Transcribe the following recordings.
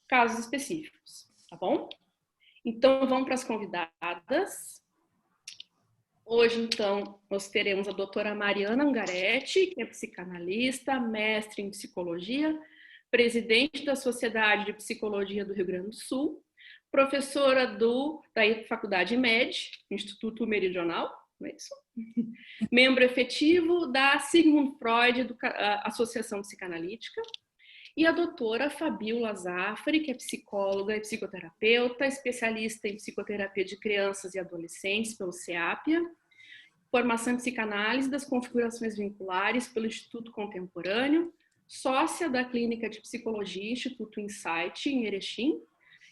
casos específicos, tá bom? Então, vamos para as convidadas. Hoje, então, nós teremos a doutora Mariana Ungaretti, que é psicanalista, mestre em psicologia, presidente da Sociedade de Psicologia do Rio Grande do Sul, professora da Faculdade MED, Instituto Meridional, não é isso? Membro efetivo da Sigmund Freud, Associação Psicanalítica, e a doutora Fabiola Zaffari, que é psicóloga e psicoterapeuta, especialista em psicoterapia de crianças e adolescentes pelo CEAPIA, formação em psicanálise das configurações vinculares pelo Instituto Contemporâneo, sócia da Clínica de Psicologia Instituto Insight, em Erechim,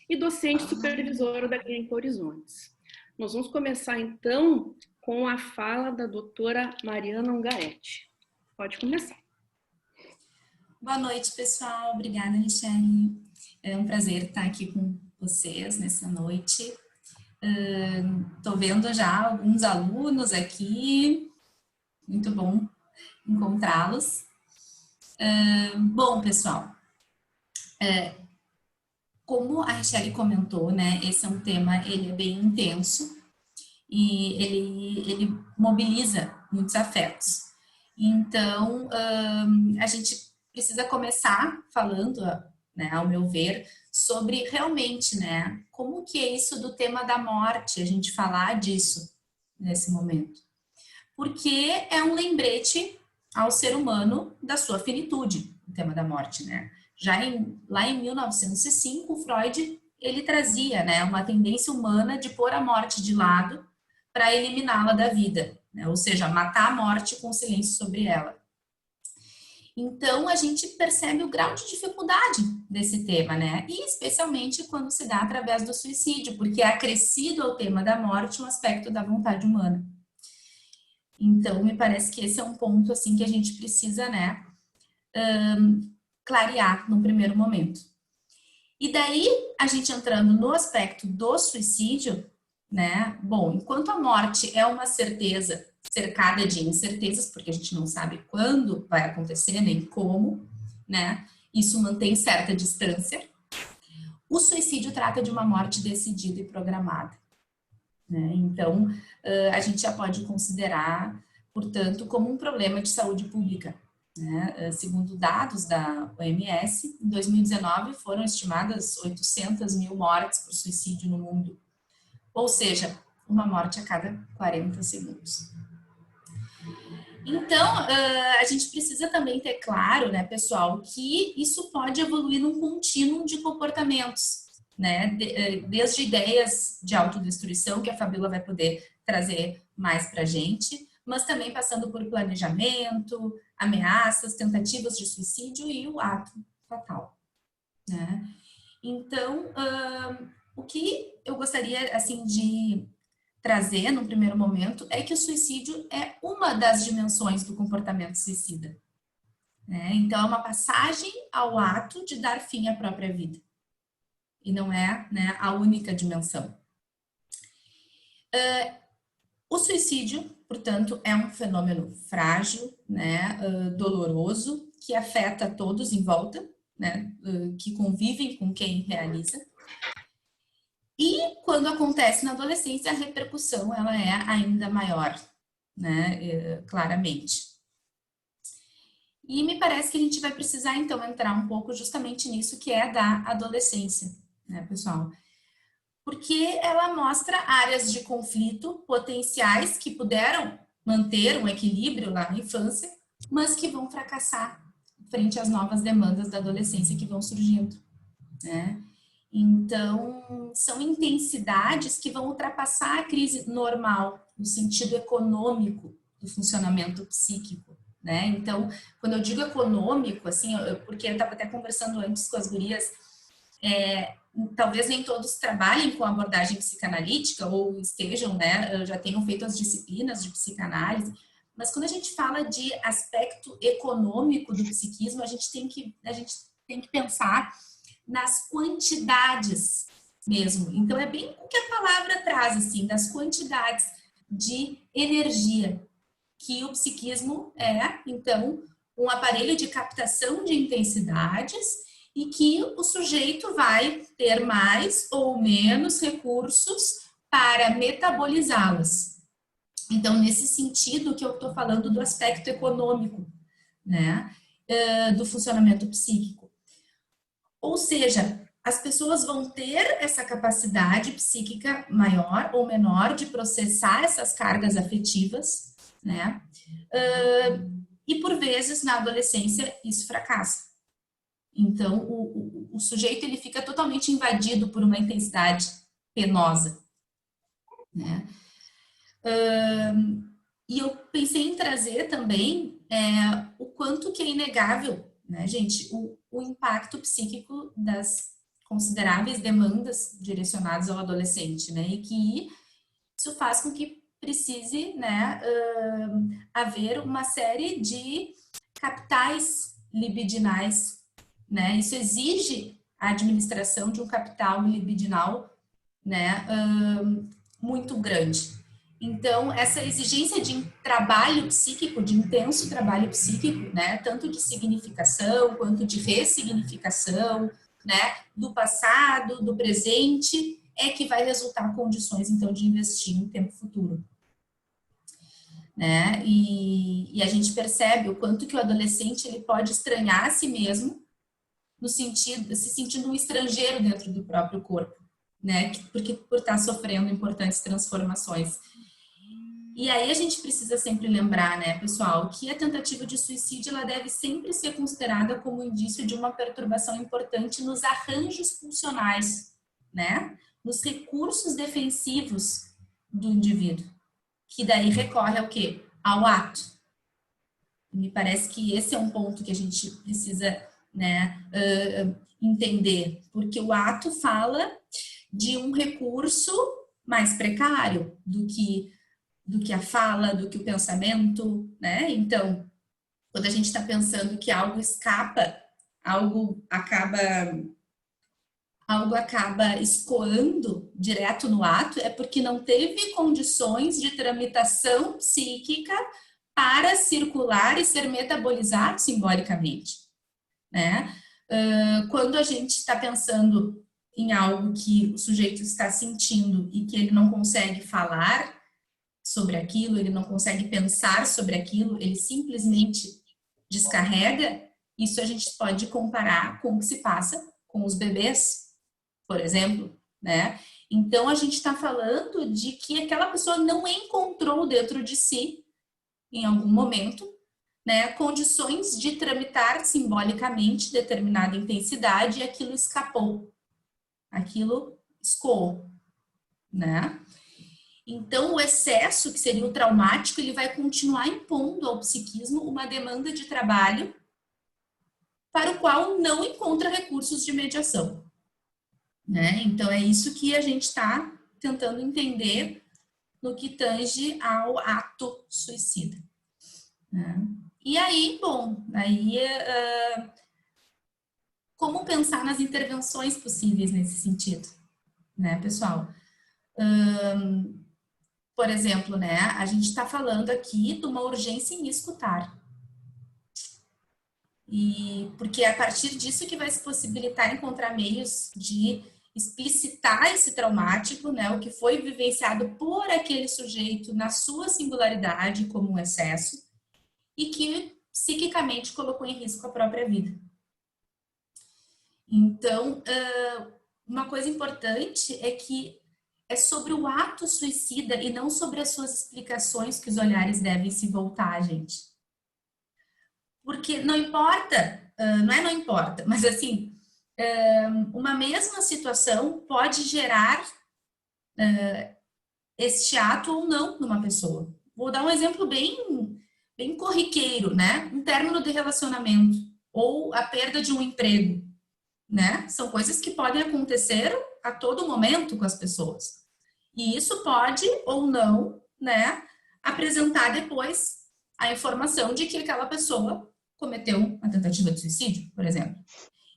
e docente supervisora da Clínica Horizontes. Nós vamos começar, então, com a fala da doutora Mariana Ungaretti. Pode começar. Boa noite, pessoal. Obrigada, Michele. É um prazer estar aqui com vocês nessa noite. Estou vendo já alguns alunos aqui. Muito bom encontrá-los. Bom, pessoal, como a Michele comentou, né, esse é um tema, ele é bem intenso e ele mobiliza muitos afetos. Então, a gente precisa começar falando, né, ao meu ver, sobre realmente, né, como que é isso do tema da morte, a gente falar disso nesse momento. Porque é um lembrete ao ser humano da sua finitude, o tema da morte, né? Lá em 1905, Freud, ele trazia, né, uma tendência humana de pôr a morte de lado para eliminá-la da vida, né? Ou seja, matar a morte com silêncio sobre ela. Então, a gente percebe o grau de dificuldade desse tema, né? E especialmente quando se dá através do suicídio, porque é acrescido ao tema da morte um aspecto da vontade humana. Então, me parece que esse é um ponto, assim, que a gente precisa, né, clarear num primeiro momento. E daí, a gente entrando no aspecto do suicídio, né, bom, enquanto a morte é uma certeza cercada de incertezas, porque a gente não sabe quando vai acontecer, nem como, né, isso mantém certa distância, o suicídio trata de uma morte decidida e programada, né? Então, a gente já pode considerar, portanto, como um problema de saúde pública, né? Segundo dados da OMS, em 2019 foram estimadas 800 mil mortes por suicídio no mundo, ou seja, uma morte a cada 40 segundos. Então, a gente precisa também ter claro, né, pessoal, que isso pode evoluir num contínuo de comportamentos, né, desde ideias de autodestruição, que a Fabiola vai poder trazer mais para a gente, mas também passando por planejamento, ameaças, tentativas de suicídio e o ato fatal, né? Então, o que eu gostaria, assim, de trazer no primeiro momento é que o suicídio é uma das dimensões do comportamento suicida, né? Então, é uma passagem ao ato de dar fim à própria vida. E não é, né, a única dimensão. O suicídio, portanto, é um fenômeno frágil, né, doloroso, que afeta todos em volta, né, que convivem com quem realiza. E quando acontece na adolescência, a repercussão ela é ainda maior, né, claramente. E me parece que a gente vai precisar, então, entrar um pouco justamente nisso que é da adolescência, né, pessoal? Porque ela mostra áreas de conflito potenciais que puderam manter um equilíbrio lá na infância, mas que vão fracassar frente às novas demandas da adolescência que vão surgindo, né? Então, são intensidades que vão ultrapassar a crise normal, no sentido econômico do funcionamento psíquico, né? Então, quando eu digo econômico, assim, porque eu estava até conversando antes com as gurias, talvez nem todos trabalhem com abordagem psicanalítica ou estejam, né, já tenham feito as disciplinas de psicanálise, mas quando a gente fala de aspecto econômico do psiquismo, a gente tem que pensar nas quantidades mesmo. Então, é bem o que a palavra traz, assim, das quantidades de energia, que o psiquismo é, então, um aparelho de captação de intensidades e que o sujeito vai ter mais ou menos recursos para metabolizá-las. Então, nesse sentido que eu estou falando do aspecto econômico, né, do funcionamento psíquico. Ou seja, as pessoas vão ter essa capacidade psíquica maior ou menor de processar essas cargas afetivas, né? E por vezes na adolescência isso fracassa. Então o sujeito ele fica totalmente invadido por uma intensidade penosa, né? E eu pensei em trazer também o quanto que é inegável, né, gente, o impacto psíquico das consideráveis demandas direcionadas ao adolescente, né, e que isso faz com que precise, né, haver uma série de capitais libidinais, né, isso exige a administração de um capital libidinal, né, muito grande. Então, essa exigência de trabalho psíquico, de intenso trabalho psíquico, né, tanto de significação quanto de ressignificação, né, do passado, do presente, é que vai resultar condições, então, de investir no tempo futuro. Né? E a gente percebe o quanto que o adolescente ele pode estranhar a si mesmo, no sentido, se sentindo um estrangeiro dentro do próprio corpo, né? Porque por estar sofrendo importantes transformações. E aí a gente precisa sempre lembrar, né, pessoal, que a tentativa de suicídio ela deve sempre ser considerada como indício de uma perturbação importante nos arranjos funcionais, né, nos recursos defensivos do indivíduo, que daí recorre ao quê? Ao ato. Me parece que esse é um ponto que a gente precisa, né, entender, porque o ato fala de um recurso mais precário do que a fala, do que o pensamento, né? Então, quando a gente está pensando que algo escapa, algo acaba escoando direto no ato, é porque não teve condições de tramitação psíquica para circular e ser metabolizado simbolicamente, né? Quando a gente está pensando em algo que o sujeito está sentindo e que ele não consegue falar sobre aquilo, ele não consegue pensar sobre aquilo, ele simplesmente descarrega, isso a gente pode comparar com o que se passa com os bebês, por exemplo, né? Então, a gente está falando de que aquela pessoa não encontrou dentro de si, em algum momento, né, condições de tramitar simbolicamente determinada intensidade e aquilo escapou, aquilo escoou, né? Então, o excesso, que seria o traumático, ele vai continuar impondo ao psiquismo uma demanda de trabalho para o qual não encontra recursos de mediação, né? Então, é isso que a gente está tentando entender no que tange ao ato suicida, né? E aí, bom, como pensar nas intervenções possíveis nesse sentido, né, pessoal? Por exemplo, né, a gente está falando aqui de uma urgência em escutar. E porque é a partir disso que vai se possibilitar encontrar meios de explicitar esse traumático, né, o que foi vivenciado por aquele sujeito na sua singularidade como um excesso e que psiquicamente colocou em risco a própria vida. Então, uma coisa importante é que é sobre o ato suicida e não sobre as suas explicações que os olhares devem se voltar, gente. Porque não importa, não importa, mas assim, uma mesma situação pode gerar este ato ou não numa pessoa. Vou dar um exemplo bem corriqueiro, né? Um término de relacionamento ou a perda de um emprego, né? São coisas que podem acontecer a todo momento com as pessoas. E isso pode ou não, né, apresentar depois a informação de que aquela pessoa cometeu uma tentativa de suicídio, por exemplo.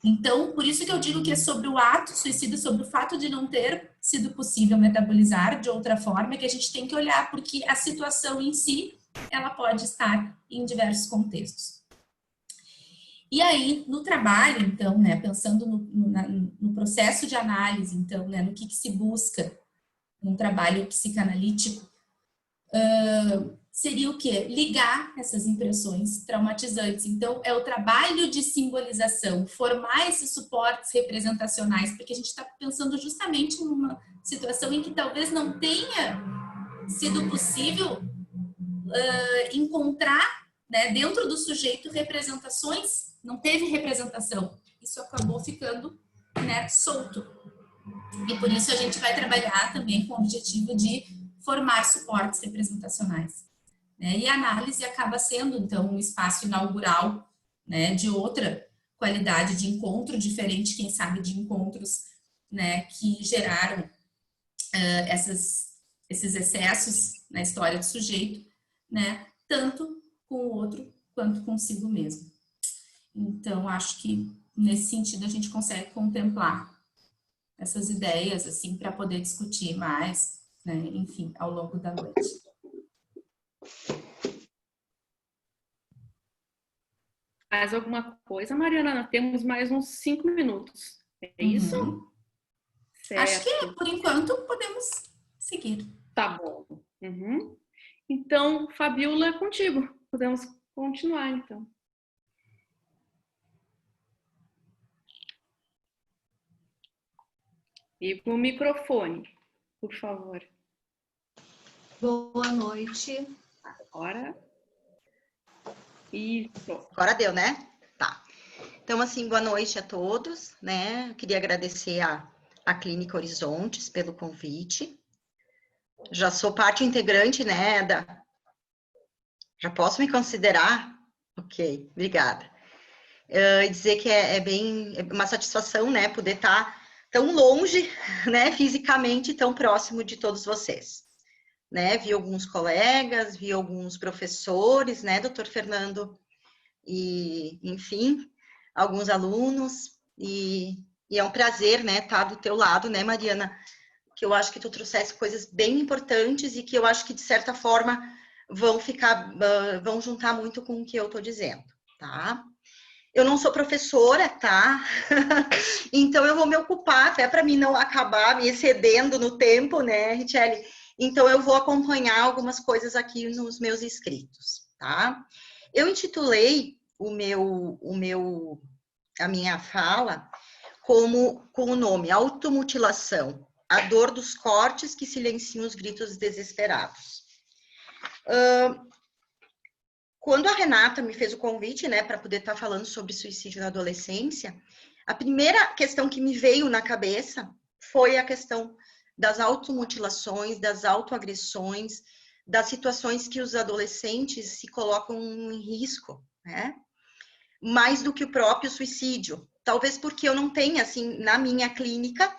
Então, por isso que eu digo que é sobre o ato suicida, sobre o fato de não ter sido possível metabolizar de outra forma, que a gente tem que olhar, porque a situação em si, ela pode estar em diversos contextos. E aí, no trabalho, então, né, pensando no processo de análise, então, né, no que se busca num trabalho psicanalítico, seria o quê? Ligar essas impressões traumatizantes. Então, é o trabalho de simbolização, formar esses suportes representacionais, porque a gente está pensando justamente numa situação em que talvez não tenha sido possível encontrar, né, dentro do sujeito representações, não teve representação. Isso acabou ficando, né, solto. E por isso a gente vai trabalhar também com o objetivo de formar suportes representacionais. Né? E a análise acaba sendo, então, um espaço inaugural, né, de outra qualidade de encontro, diferente, quem sabe, de encontros, né, que geraram esses excessos na história do sujeito, né, tanto com o outro quanto consigo mesmo. Então, acho que nesse sentido a gente consegue contemplar essas ideias, assim, para poder discutir mais, né, enfim, ao longo da noite. Mais alguma coisa, Mariana? Nós temos mais uns 5 minutos. É isso? Acho que, Certo. por enquanto, podemos seguir. Tá bom. Uhum. Então, Fabiola, é contigo. Podemos continuar, então. Liga o microfone, por favor. Boa noite. Agora. Isso. Agora deu, né? Tá. Então, assim, boa noite a todos, né? Eu queria agradecer a Clínica Horizontes pelo convite. Já sou parte integrante, né, Já posso me considerar? Ok, obrigada. E dizer que é uma satisfação, né, poder estar tão longe, né, fisicamente, tão próximo de todos vocês. Né, vi alguns colegas, vi alguns professores, né, doutor Fernando, e, enfim, alguns alunos, e é um prazer, né, estar do teu lado, né, Mariana, que eu acho que tu trouxesse coisas bem importantes e que eu acho que, de certa forma, vão juntar muito com o que eu estou dizendo, tá? Eu não sou professora, tá? Então, eu vou me ocupar, até para mim não acabar me excedendo no tempo, né, Richelle? Então, eu vou acompanhar algumas coisas aqui nos meus escritos, tá? Eu intitulei a minha fala com o nome Automutilação, a dor dos cortes que silenciam os gritos desesperados. Quando a Renata me fez o convite, né, para poder estar falando sobre suicídio na adolescência, a primeira questão que me veio na cabeça foi a questão das automutilações, das autoagressões, das situações que os adolescentes se colocam em risco, né? Mais do que o próprio suicídio. Talvez porque eu não tenha, assim, na minha clínica,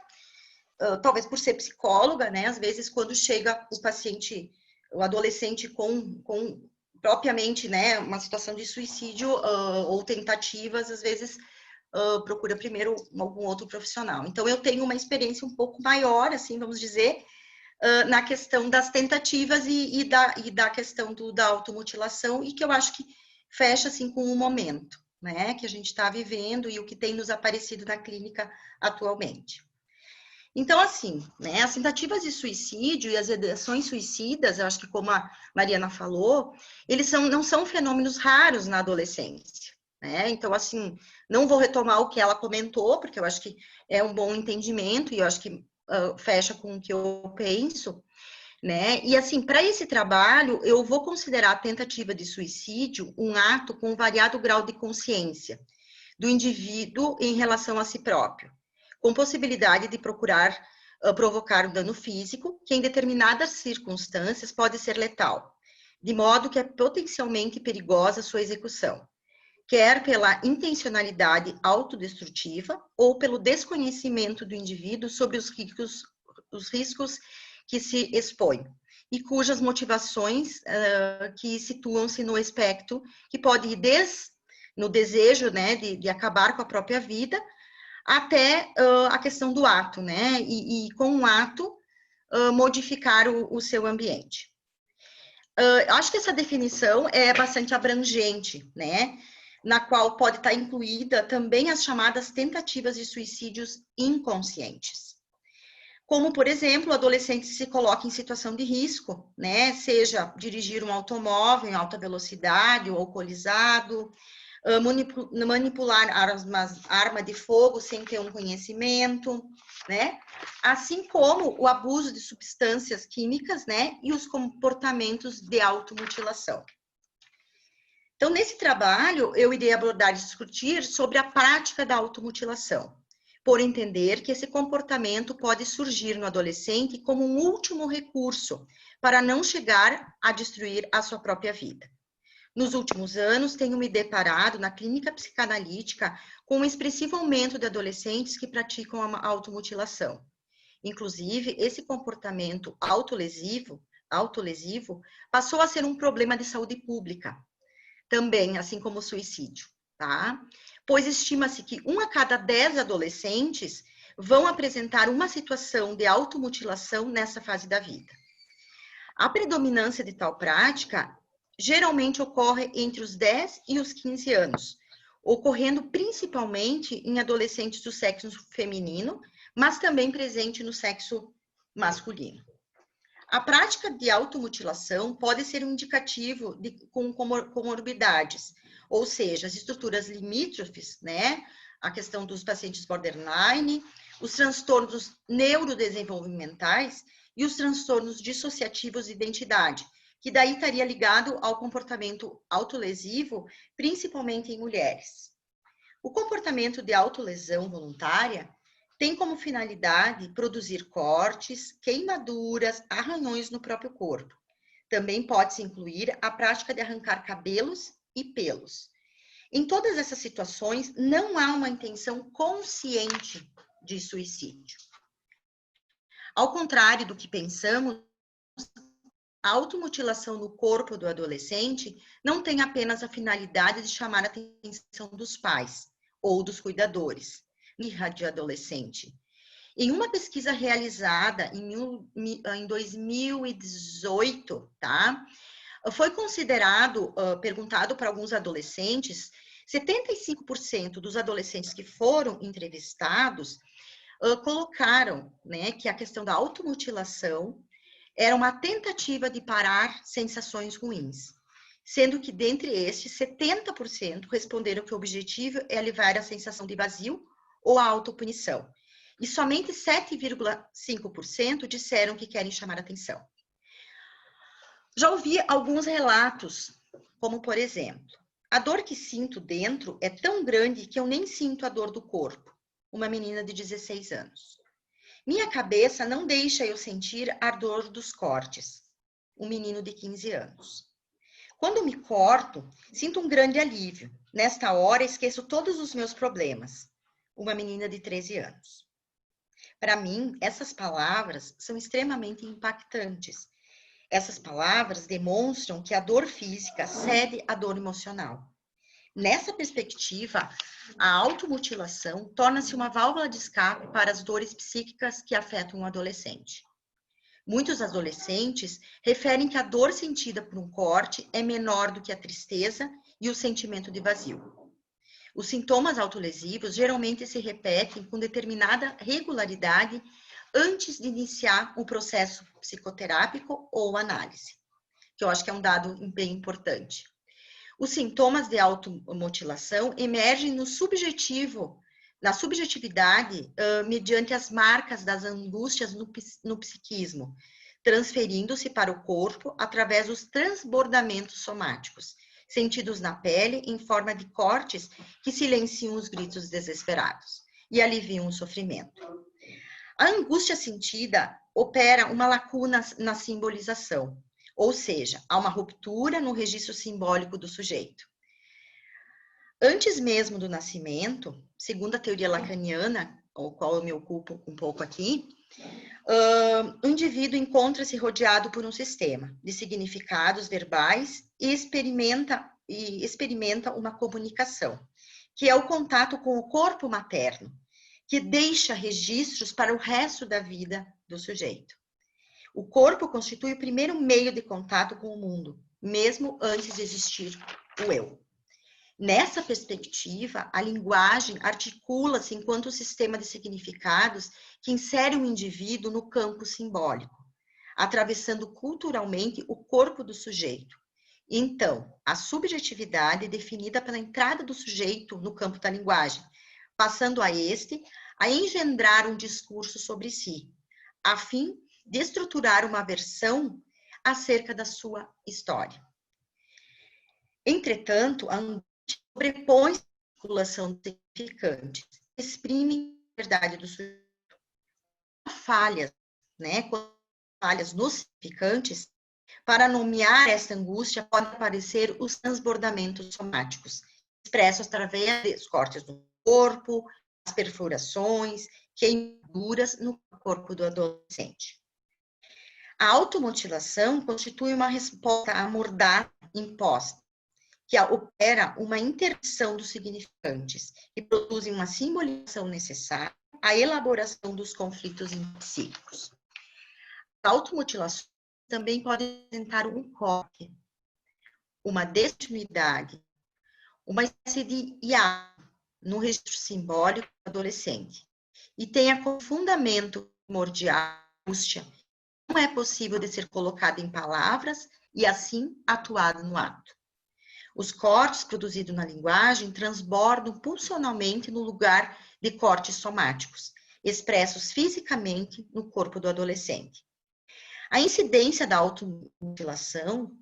talvez por ser psicóloga, né? Às vezes, quando chega o paciente, o adolescente com propriamente, né, uma situação de suicídio ou tentativas, às vezes procura primeiro algum outro profissional. Então, eu tenho uma experiência um pouco maior, assim, vamos dizer, na questão das tentativas e da questão da automutilação, e que eu acho que fecha, assim, com o momento, né, que a gente está vivendo e o que tem nos aparecido na clínica atualmente. Então, assim, né, as tentativas de suicídio e as ideações suicidas, eu acho que como a Mariana falou, eles não são fenômenos raros na adolescência, né? Então, assim, não vou retomar o que ela comentou, porque eu acho que é um bom entendimento e eu acho que fecha com o que eu penso, né? E, assim, para esse trabalho, eu vou considerar a tentativa de suicídio um ato com variado grau de consciência do indivíduo em relação a si próprio, com possibilidade de provocar um dano físico, que em determinadas circunstâncias pode ser letal, de modo que é potencialmente perigosa sua execução, quer pela intencionalidade autodestrutiva ou pelo desconhecimento do indivíduo sobre os riscos que se expõe, e cujas motivações que situam-se no espectro, que pode ir no desejo, né, de acabar com a própria vida, até a questão do ato, né, e com o ato modificar o seu ambiente. Acho que essa definição é bastante abrangente, né, na qual pode estar incluída também as chamadas tentativas de suicídios inconscientes. Como, por exemplo, o adolescente se coloca em situação de risco, né? Seja dirigir um automóvel em alta velocidade ou alcoolizado, manipular arma de fogo sem ter um conhecimento, né? Assim como o abuso de substâncias químicas, né? E os comportamentos de automutilação. Então, nesse trabalho, eu irei abordar e discutir sobre a prática da automutilação, por entender que esse comportamento pode surgir no adolescente como um último recurso para não chegar a destruir a sua própria vida. Nos últimos anos, tenho me deparado na clínica psicanalítica com um expressivo aumento de adolescentes que praticam a automutilação. Inclusive, esse comportamento autolesivo passou a ser um problema de saúde pública, também, assim como o suicídio, tá? Pois estima-se que 1 a cada 10 adolescentes vão apresentar uma situação de automutilação nessa fase da vida. A predominância de tal prática geralmente ocorre entre os 10 e os 15 anos, ocorrendo principalmente em adolescentes do sexo feminino, mas também presente no sexo masculino. A prática de automutilação pode ser um indicativo com comorbidades, ou seja, as estruturas limítrofes, né? A questão dos pacientes borderline, os transtornos neurodesenvolvimentais e os transtornos dissociativos de identidade, que daí estaria ligado ao comportamento autolesivo, principalmente em mulheres. O comportamento de autolesão voluntária tem como finalidade produzir cortes, queimaduras, arranhões no próprio corpo. Também pode-se incluir a prática de arrancar cabelos e pelos. Em todas essas situações, não há uma intenção consciente de suicídio. Ao contrário do que pensamos, a automutilação no corpo do adolescente não tem apenas a finalidade de chamar a atenção dos pais ou dos cuidadores de adolescente. Em uma pesquisa realizada em 2018, tá? Foi perguntado para alguns adolescentes, 75% dos adolescentes que foram entrevistados colocaram, né, que a questão da automutilação era uma tentativa de parar sensações ruins, sendo que dentre estes, 70% responderam que o objetivo é aliviar a sensação de vazio ou a autopunição. E somente 7,5% disseram que querem chamar atenção. Já ouvi alguns relatos, como por exemplo, a dor que sinto dentro é tão grande que eu nem sinto a dor do corpo. Uma menina de 16 anos. Minha cabeça não deixa eu sentir a dor dos cortes. Um menino de 15 anos. Quando me corto, sinto um grande alívio. Nesta hora, esqueço todos os meus problemas. Uma menina de 13 anos. Para mim, essas palavras são extremamente impactantes. Essas palavras demonstram que a dor física cede à dor emocional. Nessa perspectiva, a automutilação torna-se uma válvula de escape para as dores psíquicas que afetam o adolescente. Muitos adolescentes referem que a dor sentida por um corte é menor do que a tristeza e o sentimento de vazio. Os sintomas autolesivos geralmente se repetem com determinada regularidade antes de iniciar o processo psicoterápico ou análise, que eu acho que é um dado bem importante. Os sintomas de automutilação emergem na subjetividade, mediante as marcas das angústias no psiquismo, transferindo-se para o corpo através dos transbordamentos somáticos, sentidos na pele em forma de cortes que silenciam os gritos desesperados e aliviam o sofrimento. A angústia sentida opera uma lacuna na simbolização, ou seja, há uma ruptura no registro simbólico do sujeito. Antes mesmo do nascimento, segundo a teoria lacaniana, ao qual eu me ocupo um pouco aqui, o indivíduo encontra-se rodeado por um sistema de significados verbais e experimenta uma comunicação, que é o contato com o corpo materno, que deixa registros para o resto da vida do sujeito. O corpo constitui o primeiro meio de contato com o mundo, mesmo antes de existir o eu. Nessa perspectiva, a linguagem articula-se enquanto sistema de significados que insere o indivíduo no campo simbólico, atravessando culturalmente o corpo do sujeito. Então, a subjetividade é definida pela entrada do sujeito no campo da linguagem, passando a este a engendrar um discurso sobre si, a fim de estruturar uma versão acerca da sua história. Entretanto, a angústia sobrepõe a articulação dos significantes, exprime a verdade do sujeito. Falhas, né? Quando falhas nos significantes, para nomear essa angústia, podem aparecer os transbordamentos somáticos, expressos através dos cortes do corpo, as perfurações, queimaduras no corpo do adolescente. A automutilação constitui uma resposta à mordaça imposta, que opera uma interdição dos significantes e produzem uma simbolização necessária à elaboração dos conflitos psíquicos. A automutilação também pode apresentar um corte, uma descontinuidade, uma espécie de hiato no registro simbólico do adolescente, e tem como fundamento primordial a angústia, não é possível de ser colocada em palavras e assim atuado no ato. Os cortes produzidos na linguagem transbordam pulsionalmente no lugar de cortes somáticos, expressos fisicamente no corpo do adolescente. A incidência da automutilação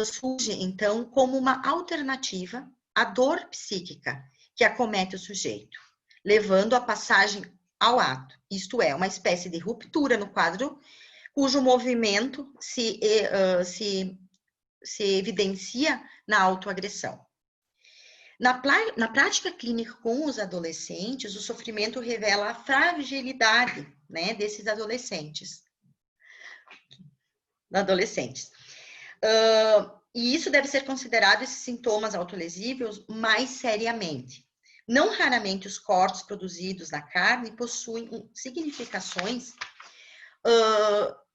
surge, então, como uma alternativa à dor psíquica que acomete o sujeito, levando à passagem ao ato, isto é, uma espécie de ruptura no quadro, cujo movimento se evidencia na autoagressão. Na prática clínica com os adolescentes, o sofrimento revela a fragilidade, né, desses adolescentes. E isso deve ser considerado, esses sintomas autolesivos, mais seriamente. Não raramente os cortes produzidos na carne possuem significações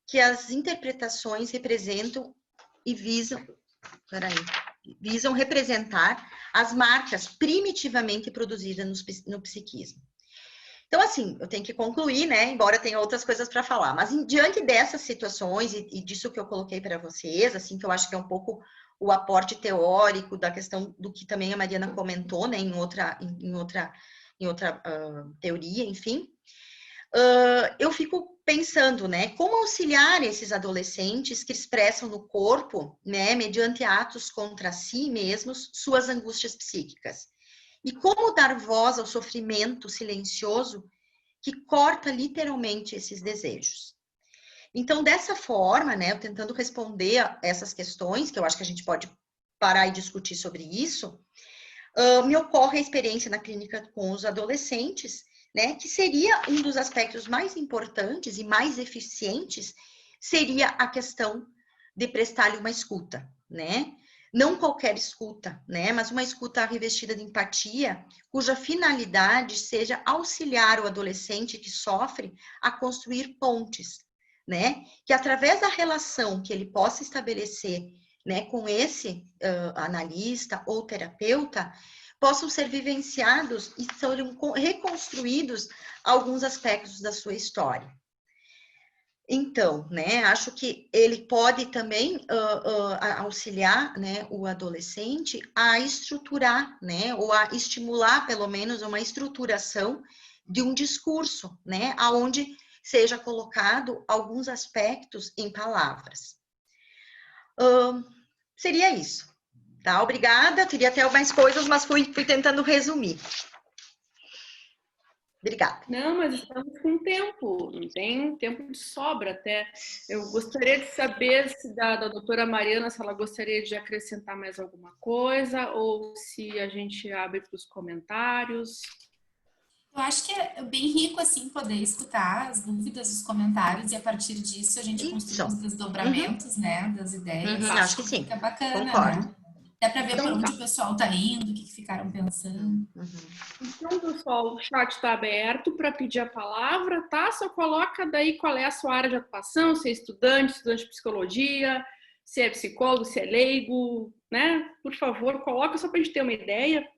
que as interpretações representam e visam representar as marcas primitivamente produzidas no psiquismo. Então, assim, eu tenho que concluir, né? Embora tenha outras coisas para falar, mas diante dessas situações e disso que eu coloquei para vocês, assim, que eu acho que é um pouco o aporte teórico da questão do que também a Mariana comentou, né? Em outra teoria, enfim. Eu fico pensando, né, como auxiliar esses adolescentes que expressam no corpo, né, mediante atos contra si mesmos, suas angústias psíquicas. E como dar voz ao sofrimento silencioso que corta literalmente esses desejos. Então, dessa forma, né, eu tentando responder a essas questões, que eu acho que a gente pode parar e discutir sobre isso, me ocorre a experiência na clínica com os adolescentes, né, que seria um dos aspectos mais importantes e mais eficientes, seria a questão de prestar-lhe uma escuta, né? Não qualquer escuta, né, mas uma escuta revestida de empatia, cuja finalidade seja auxiliar o adolescente que sofre a construir pontes, né, que através da relação que ele possa estabelecer, né, com esse analista ou terapeuta, possam ser vivenciados e serem reconstruídos alguns aspectos da sua história. Então, né, acho que ele pode também auxiliar, né, o adolescente a estruturar, né, ou a estimular, pelo menos, uma estruturação de um discurso, né, aonde seja colocado alguns aspectos em palavras. Seria isso. Tá, obrigada. Teria até mais coisas, mas fui tentando resumir. Obrigada. Não, mas estamos com tempo, não tem tempo de sobra até. Eu gostaria de saber se da doutora Mariana, se ela gostaria de acrescentar mais alguma coisa, ou se a gente abre para os comentários. Eu acho que é bem rico, assim, poder escutar as dúvidas, os comentários, e a partir disso a gente construir os desdobramentos, né, das ideias. Acho que sim. Fica bacana, Concordo. né? Dá para ver Então, por onde o pessoal tá indo, o que ficaram pensando. Então, pessoal, o chat está aberto para pedir a palavra, tá? Só coloca daí qual é a sua área de atuação, se é estudante de psicologia, se é psicólogo, se é leigo, né? Por favor, coloca só para a gente ter uma ideia.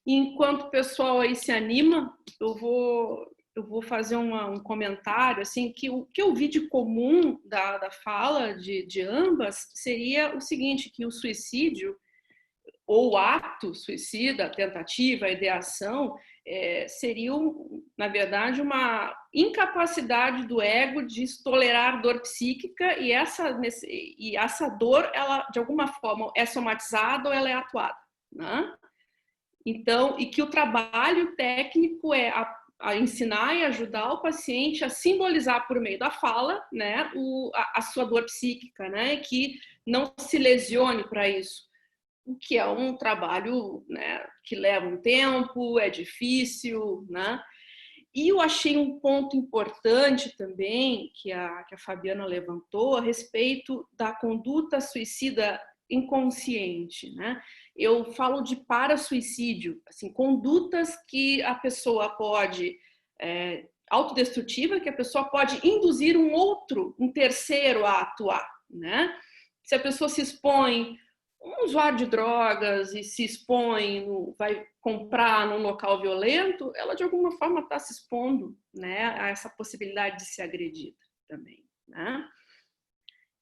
E enquanto o pessoal aí se anima, eu vou fazer um comentário, assim, que o que eu vi de comum da fala de ambas seria o seguinte, que o suicídio, ou o ato suicida, a tentativa, a ideação, seriam, na verdade, uma incapacidade do ego de tolerar dor psíquica e essa dor, ela, de alguma forma, é somatizada ou ela é atuada, né? Então, e que o trabalho técnico é a ensinar e ajudar o paciente a simbolizar por meio da fala, né, a sua dor psíquica, né, que não se lesione para isso. O que é um trabalho, né, que leva um tempo, é difícil, né? E eu achei um ponto importante também que a Fabiana levantou a respeito da conduta suicida inconsciente, né? Eu falo de para-suicídio, assim, condutas que a pessoa pode autodestrutiva, que a pessoa pode induzir um terceiro a atuar, né? Se a pessoa se expõe um usuário de drogas e se expõe, vai comprar num local violento, ela de alguma forma está se expondo, né, a essa possibilidade de ser agredida também, né?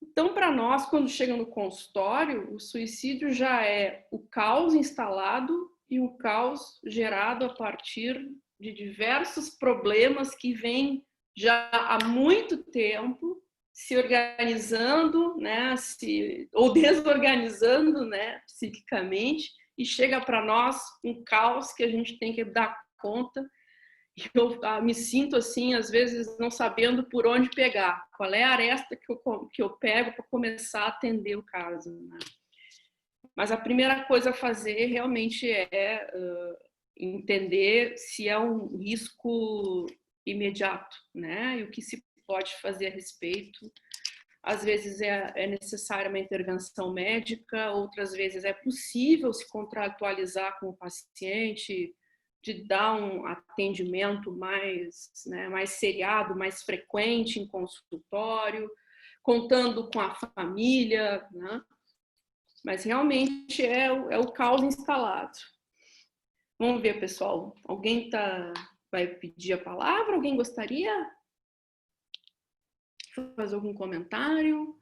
Então, para nós, quando chega no consultório, o suicídio já é o caos instalado e o caos gerado a partir de diversos problemas que vêm já há muito tempo se organizando, né, ou desorganizando, né, psiquicamente, e chega para nós um caos que a gente tem que dar conta. Eu me sinto assim, às vezes, não sabendo por onde pegar, qual é a aresta que eu pego para começar a atender o caso, né? Mas a primeira coisa a fazer realmente é entender se é um risco imediato, né? E o que se pode fazer a respeito. Às vezes é necessária uma intervenção médica, outras vezes é possível se contratualizar com o paciente, de dar um atendimento mais, né, mais seriado, mais frequente em consultório, contando com a família, né? Mas realmente é o caos instalado. Vamos ver, pessoal. Alguém vai pedir a palavra? Alguém gostaria? Fazer algum comentário?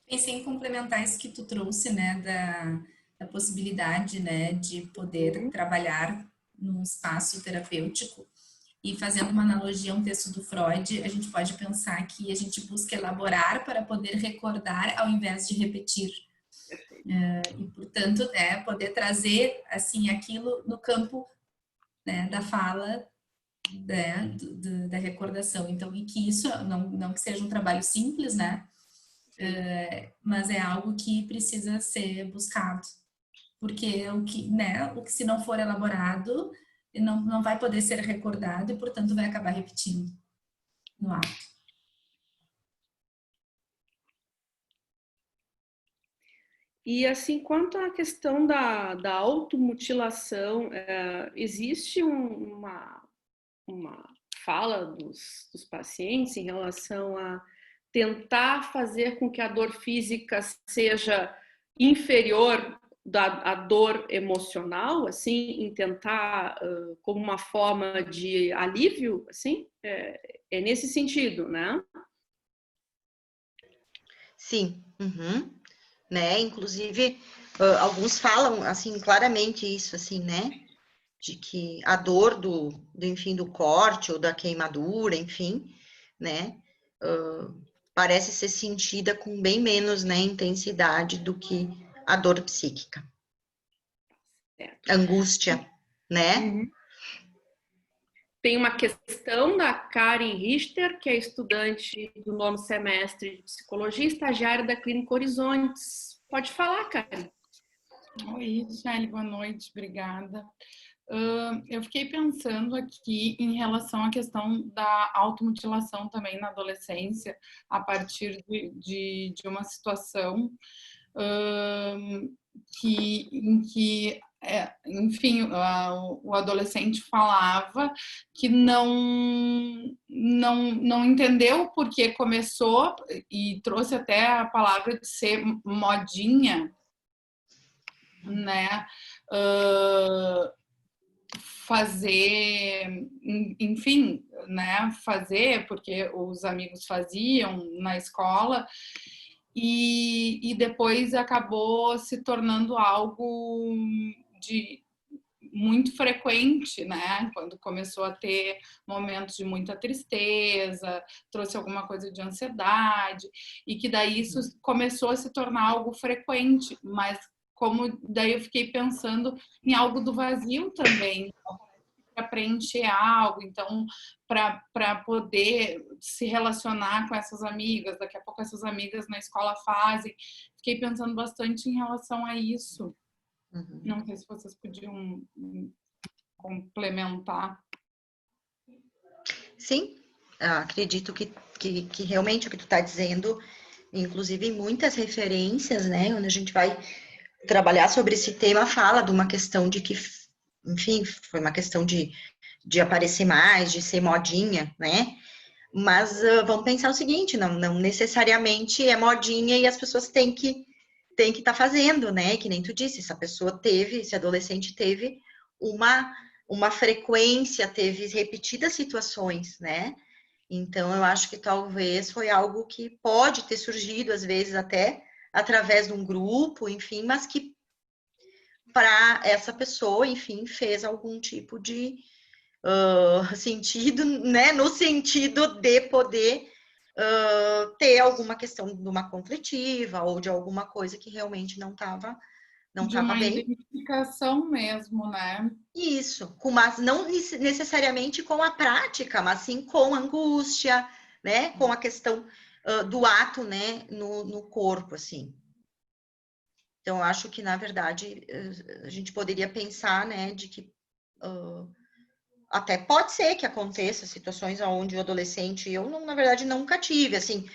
Pensei em complementar isso que tu trouxe, né, da possibilidade, né, de poder trabalhar num espaço terapêutico. E fazendo uma analogia a um texto do Freud, a gente pode pensar que a gente busca elaborar para poder recordar ao invés de repetir. E, portanto, né, poder trazer, assim, aquilo no campo, né, da fala, né, da recordação. Então, e que isso não que seja um trabalho simples, né, mas é algo que precisa ser buscado. Porque o que se não for elaborado, não vai poder ser recordado e, portanto, vai acabar repetindo no ato. E assim, quanto à questão da automutilação, existe uma fala dos pacientes em relação a tentar fazer com que a dor física seja inferior à dor emocional, assim, em tentar como uma forma de alívio, assim, é nesse sentido, né? Sim, né? Inclusive, alguns falam assim claramente isso, assim, né? De que a dor enfim, do corte ou da queimadura, enfim, né? Parece ser sentida com bem menos, né, intensidade do que a dor psíquica. Angústia, né? Uhum. Tem uma questão da Karen Richter, que é estudante do 9º semestre de psicologia, estagiária da Clínica Horizontes. Pode falar, Karen. Oi, Shelly, boa noite, obrigada. Eu fiquei pensando aqui em relação à questão da automutilação também na adolescência, a partir de uma situação em que, enfim, o adolescente falava que não não entendeu por que começou e trouxe até a palavra de ser modinha, né? Fazer, enfim, né? Fazer porque os amigos faziam na escola e depois acabou se tornando algo de muito frequente, né? Quando começou a ter momentos de muita tristeza, trouxe alguma coisa de ansiedade, e que daí isso começou a se tornar algo frequente, mas como daí eu fiquei pensando em algo do vazio também, para preencher algo, então para poder se relacionar com essas amigas, daqui a pouco essas amigas na escola fazem. Fiquei pensando bastante em relação a isso. Não sei se vocês podiam complementar. Sim, acredito que realmente o que tu está dizendo, inclusive muitas referências, né, onde a gente vai trabalhar sobre esse tema, fala de uma questão de que, enfim, foi uma questão de aparecer mais, de ser modinha, né? Mas vamos pensar o seguinte, não necessariamente é modinha e as pessoas têm que estar fazendo, né? Que nem tu disse, esse adolescente teve uma frequência, teve repetidas situações, né? Então, eu acho que talvez foi algo que pode ter surgido, às vezes, até através de um grupo, enfim, mas que para essa pessoa, enfim, fez algum tipo de sentido, né? No sentido de poder ter alguma questão de uma conflitiva ou de alguma coisa que realmente não estava de uma bem. identificação mesmo, né? Isso, mas não necessariamente com a prática, mas sim com angústia, né? Com a questão do ato, né? No corpo, assim. Então, eu acho que, na verdade, a gente poderia pensar, né? De que até pode ser que aconteça situações onde o adolescente, eu, não, na verdade, nunca tive, assim,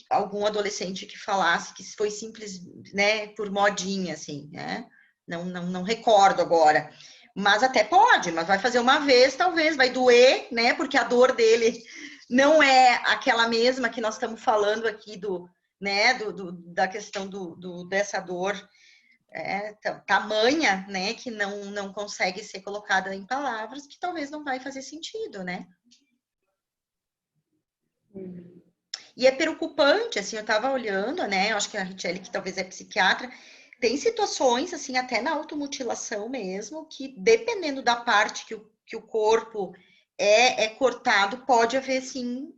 algum adolescente que falasse que foi simples, né? Por modinha, assim, né? Não recordo agora. Mas até pode, mas vai fazer uma vez, talvez, vai doer, né? Porque a dor dele não é aquela mesma que nós estamos falando aqui né? Da questão dessa dor tamanha, né? Que não consegue ser colocada em palavras, que talvez não vai fazer sentido, né? E é preocupante, assim, eu estava olhando, né? Eu acho que a Richelle, que talvez é psiquiatra, tem situações, assim, até na automutilação mesmo, que dependendo da parte que o corpo é cortado, pode haver, sim,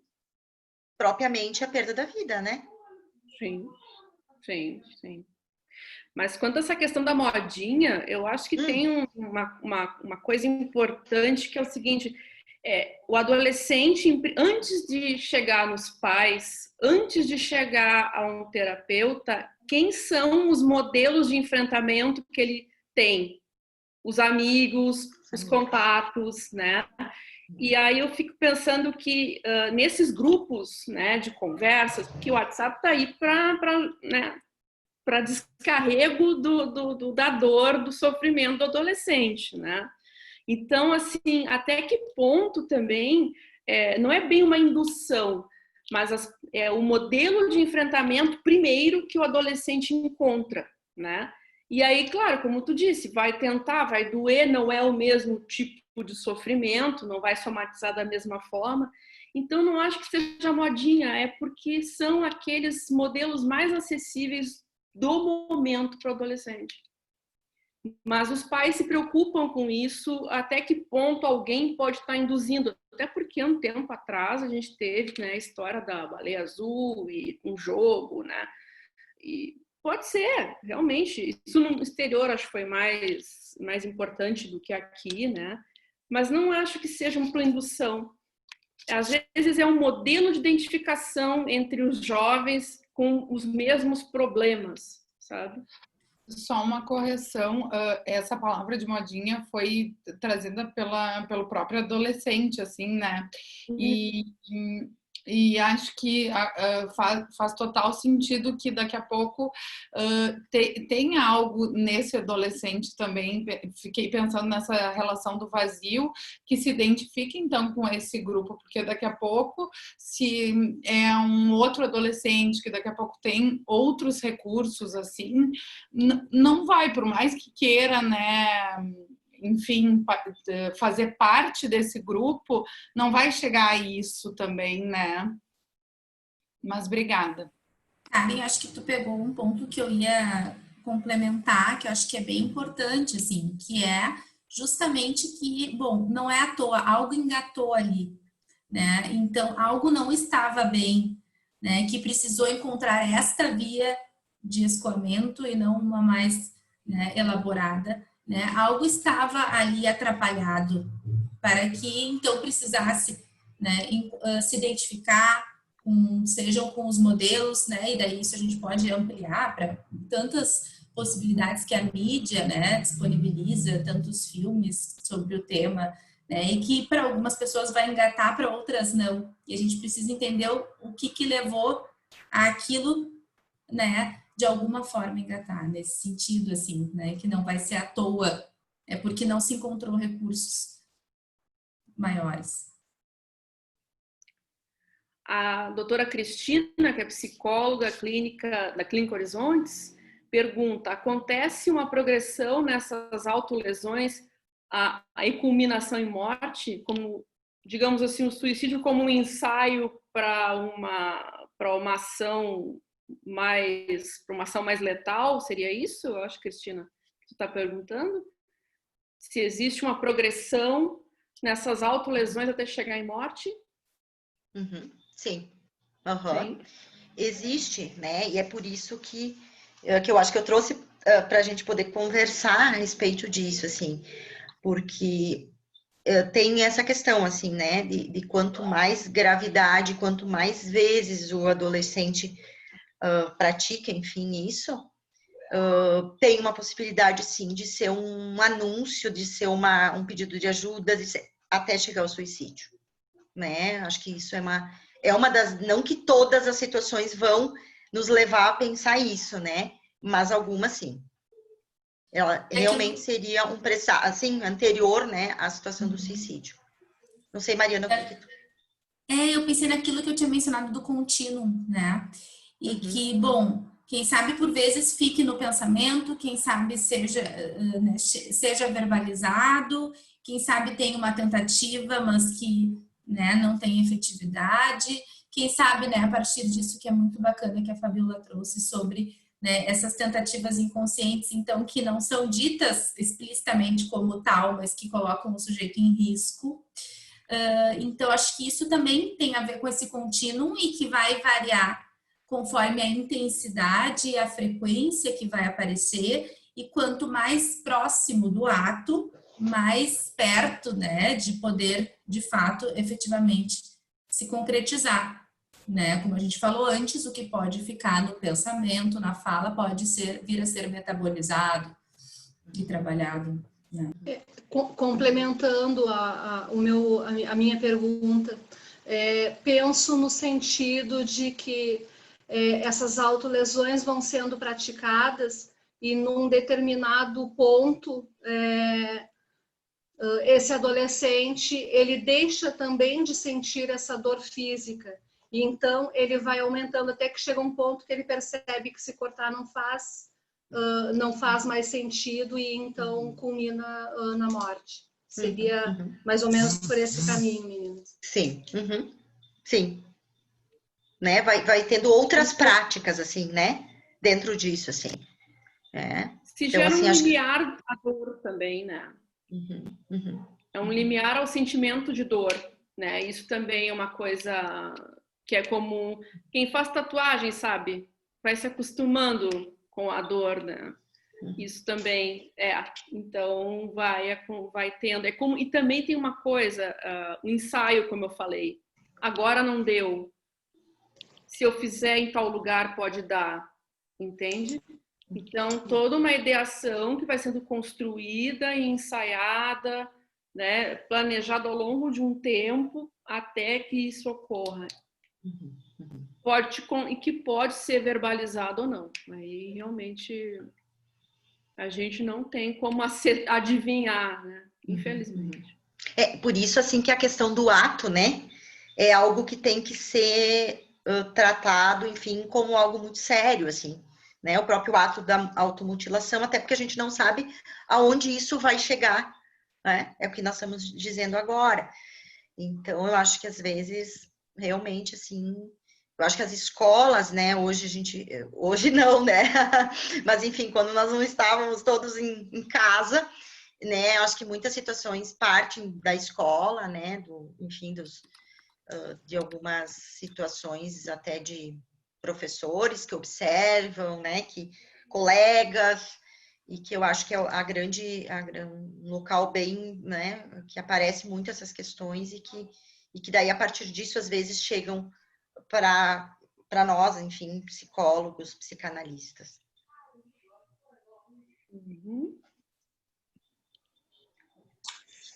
propriamente a perda da vida, né? Sim. Mas quanto a essa questão da modinha, eu acho que tem uma coisa importante que é o seguinte, o adolescente, antes de chegar nos pais, antes de chegar a um terapeuta, quem são os modelos de enfrentamento que ele tem? Os amigos, os contatos, né? E aí eu fico pensando que nesses grupos, né, de conversas, que o WhatsApp está aí para descarrego da dor, do sofrimento do adolescente, né? Então, assim, até que ponto também não é bem uma indução, mas é o modelo de enfrentamento primeiro que o adolescente encontra, né? E aí, claro, como tu disse, vai tentar, vai doer, não é o mesmo tipo de sofrimento, não vai somatizar da mesma forma. Então, não acho que seja modinha, é porque são aqueles modelos mais acessíveis do momento para o adolescente. Mas os pais se preocupam com isso, até que ponto alguém pode estar induzindo. Até porque um tempo atrás a gente teve, né, a história da baleia azul e um jogo, né? E pode ser, realmente. Isso no exterior acho que foi mais importante do que aqui, né? Mas não acho que seja uma indução. Às vezes é um modelo de identificação entre os jovens com os mesmos problemas, sabe? Só uma correção, essa palavra de modinha foi trazida pelo próprio adolescente, assim, né? E E acho que faz total sentido que daqui a pouco tem algo nesse adolescente também. Fiquei pensando nessa relação do vazio, que se identifica então com esse grupo, porque daqui a pouco, se é um outro adolescente que daqui a pouco tem outros recursos assim, não vai, por mais que queira, né? Enfim, fazer parte desse grupo, não vai chegar a isso também, né? Mas obrigada. Karen, acho que tu pegou um ponto que eu ia complementar, que eu acho que é bem importante, assim, que é justamente que, bom, não é à toa, algo engatou ali, né? Então, algo não estava bem, né? Que precisou encontrar esta via de escoamento e não uma mais, né, elaborada, né? Algo estava ali atrapalhado para que então precisasse, né, se identificar sejam com os modelos, né? E daí isso a gente pode ampliar para tantas possibilidades que a mídia, né, disponibiliza, tantos filmes sobre o tema, né? E que para algumas pessoas vai engatar, para outras não. E a gente precisa entender o que levou àquilo, né, de alguma forma engatar, nesse sentido, assim, né, que não vai ser à toa, é porque não se encontrou recursos maiores. A doutora Cristina, que é psicóloga clínica da Clínica Horizontes, pergunta: acontece uma progressão nessas autolesões, a culminação em morte, como, digamos assim, o suicídio como um ensaio para uma ação mais letal? Seria isso? Eu acho, Cristina, que tu está perguntando. Se existe uma progressão nessas autolesões até chegar em morte? Uhum. Sim. Uhum. Existe, né? E é por isso que eu acho que eu trouxe para a gente poder conversar a respeito disso, assim, porque tem essa questão, assim, né? De quanto mais gravidade, quanto mais vezes o adolescente pratica, enfim, isso, tem uma possibilidade, sim, de ser um anúncio, de ser um pedido de ajuda, até chegar ao suicídio, né? Acho que isso é uma das, não que todas as situações vão nos levar a pensar isso, né? Mas algumas sim. Ela realmente seria um presságio, assim, anterior, né, à situação do suicídio. Não sei, Mariana, por que tu... Eu pensei naquilo que eu tinha mencionado do contínuo, né? E que, bom, quem sabe por vezes fique no pensamento, quem sabe seja verbalizado, quem sabe tenha uma tentativa, mas que, né, não tem efetividade. Quem sabe, né, a partir disso que é muito bacana que a Fabiola trouxe sobre, né, essas tentativas inconscientes, então, que não são ditas explicitamente como tal, mas que colocam o sujeito em risco. Então, acho que isso também tem a ver com esse contínuo e que vai variar conforme a intensidade e a frequência que vai aparecer, e quanto mais próximo do ato, mais perto, né, de poder, de fato, efetivamente se concretizar, né? Como a gente falou antes, o que pode ficar no pensamento, na fala, pode vir a ser metabolizado e trabalhado. Né? Complementando a minha pergunta, penso no sentido de que essas autolesões vão sendo praticadas e num determinado ponto esse adolescente ele deixa também de sentir essa dor física e então ele vai aumentando até que chega um ponto que ele percebe que se cortar não faz mais sentido e então culmina na morte. Seria mais ou menos por esse caminho, meninas. Sim, sim. Né? Vai tendo outras práticas, assim, né? Dentro disso, assim. Se então, gera assim, um limiar à dor também, né? É um limiar ao sentimento de dor, né? Isso também é uma coisa que é comum. Quem faz tatuagem, sabe? Vai se acostumando com a dor, né? Isso também então vai tendo. E também tem uma coisa, o ensaio, como eu falei. Agora não deu. Se eu fizer em tal lugar, pode dar. Entende? Então, toda uma ideação que vai sendo construída e ensaiada, né, planejada ao longo de um tempo até que isso ocorra. e que pode ser verbalizado ou não. Aí realmente a gente não tem como adivinhar, né? Infelizmente. Por isso, assim, que a questão do ato, né, é algo que tem que ser tratado, enfim, como algo muito sério, assim, né? O próprio ato da automutilação, até porque a gente não sabe aonde isso vai chegar, né? É o que nós estamos dizendo agora. Então, eu acho que às vezes, realmente, assim, eu acho que as escolas, né, hoje não, né? Mas, enfim, quando nós não estávamos todos em casa, né, eu acho que muitas situações partem da escola, né, enfim, de algumas situações até de professores que observam, né, colegas, e que eu acho que é um local bem, né, que aparece muito essas questões e que daí, a partir disso, às vezes chegam para nós, enfim, psicólogos, psicanalistas.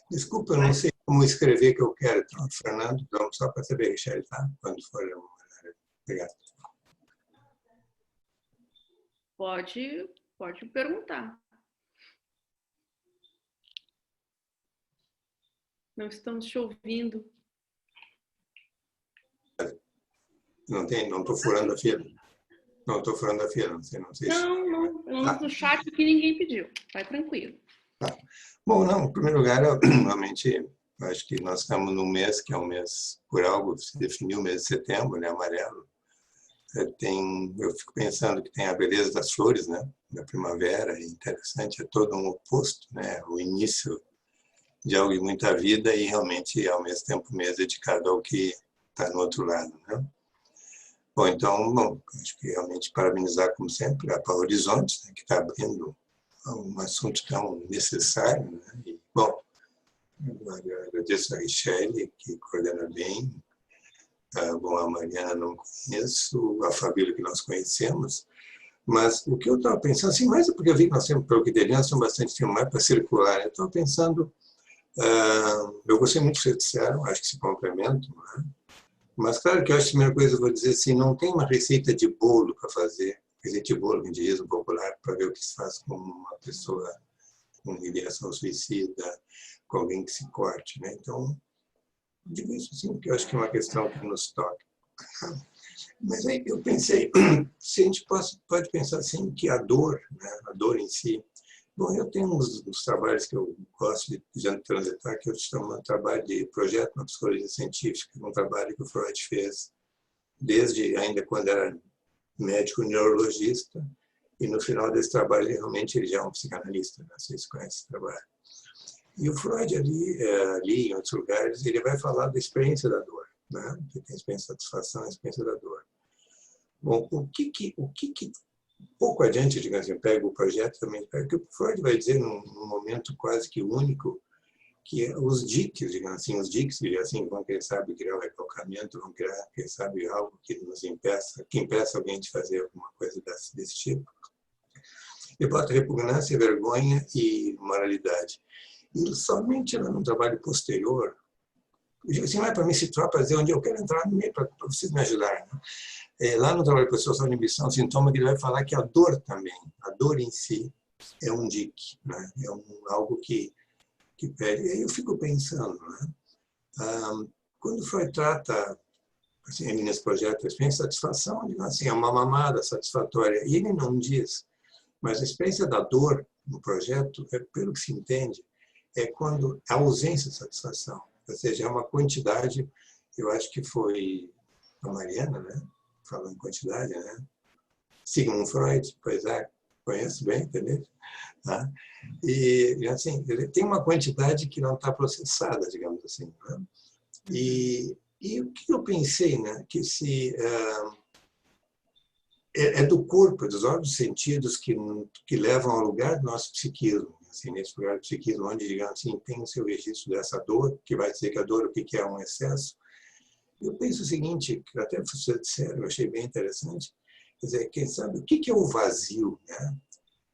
Desculpa, eu não sei como escrever que eu quero. Então, Fernando, vamos só para saber, Michele, tá? Quando for. Obrigado. Pode perguntar. Não estamos te ouvindo. Não estou furando a fila. Não estou furando a fila, não sei Não, no chat que ninguém pediu. Vai tranquilo. Tá. Bom, não, em primeiro lugar, eu realmente acho que nós estamos num mês que é um mês, por algo, se definiu o mês de setembro, né, amarelo. Eu fico pensando que tem a beleza das flores, né, da primavera, é interessante, é todo um oposto, né, o início de algo de muita vida e realmente, ao mesmo tempo, um mês dedicado ao que está no outro lado, né. Bom, então, acho que realmente parabenizar, como sempre, a Para Horizontes, né, que está abrindo um assunto tão necessário, né? E, bom, eu agradeço a Michele, que coordena bem. Bom, a Mariana não conheço, a Fabíola que nós conhecemos, mas o que eu estava pensando, assim, mais é porque eu vi que nós temos, pelo que delineamos, são bastante filmes mais para circular. Eu estava pensando, eu gostei muito do que vocês disseram, acho que se complementam, né? Mas claro que eu acho que a primeira coisa eu vou dizer assim, não tem uma receita de bolo para fazer, receita de bolo, que diz popular, para ver o que se faz com uma pessoa com ideação suicida, com alguém que se corte, né? Então, digo isso assim, porque eu acho que é uma questão que nos toca. Mas aí eu pensei, se a gente pode pensar assim, que a dor, né, a dor em si. Bom, eu tenho uns trabalhos que eu gosto de transitar, que eu chamo de trabalho de projeto na psicologia científica, um trabalho que o Freud fez desde ainda quando era médico neurologista, e no final desse trabalho, realmente, ele já é um psicanalista, né? Vocês conhecem esse trabalho. E o Freud, ali em outros lugares, ele vai falar da experiência da dor, né? Tem a experiência da satisfação, a experiência da dor. Bom, o que pouco adiante, digamos assim, pega o projeto também, que o Freud vai dizer num momento quase que único, que os diques, digamos assim, os diques que assim, vão, quem sabe, criar o recalcamento, vão criar, quem sabe, algo que nos impeça, que impeça alguém de fazer alguma coisa desse tipo. E bota repugnância, vergonha e moralidade. E somente num trabalho posterior, eu digo assim, não é para me situar, para dizer onde eu quero entrar no meio, para vocês me ajudarem. Né? Lá no trabalho pessoal de inibição, sintoma, que ele vai falar que a dor também, a dor em si, é um dique, né? É algo que pede. E aí eu fico pensando, né? Quando Freud trata, assim, nesse projeto, a experiência de satisfação, digamos assim, é uma mamada satisfatória. E ele não diz, mas a experiência da dor no projeto, pelo que se entende, é quando a ausência de satisfação. Ou seja, é uma quantidade, eu acho que foi a Mariana, né? Falando em quantidade, né? Sigmund Freud, pois é, conheço bem, entendeu? Tá? E, assim, ele tem uma quantidade que não está processada, digamos assim. Né? E o que eu pensei, né? Que se é do corpo, dos órgãos sentidos que levam ao lugar do nosso psiquismo. Assim, nesse lugar do psiquismo, onde, digamos assim, tem o seu registro dessa dor, que vai dizer que a dor, o que é um excesso. Eu penso o seguinte, que até vocês disseram, eu achei bem interessante, quer dizer, quem sabe, o que é o vazio, né?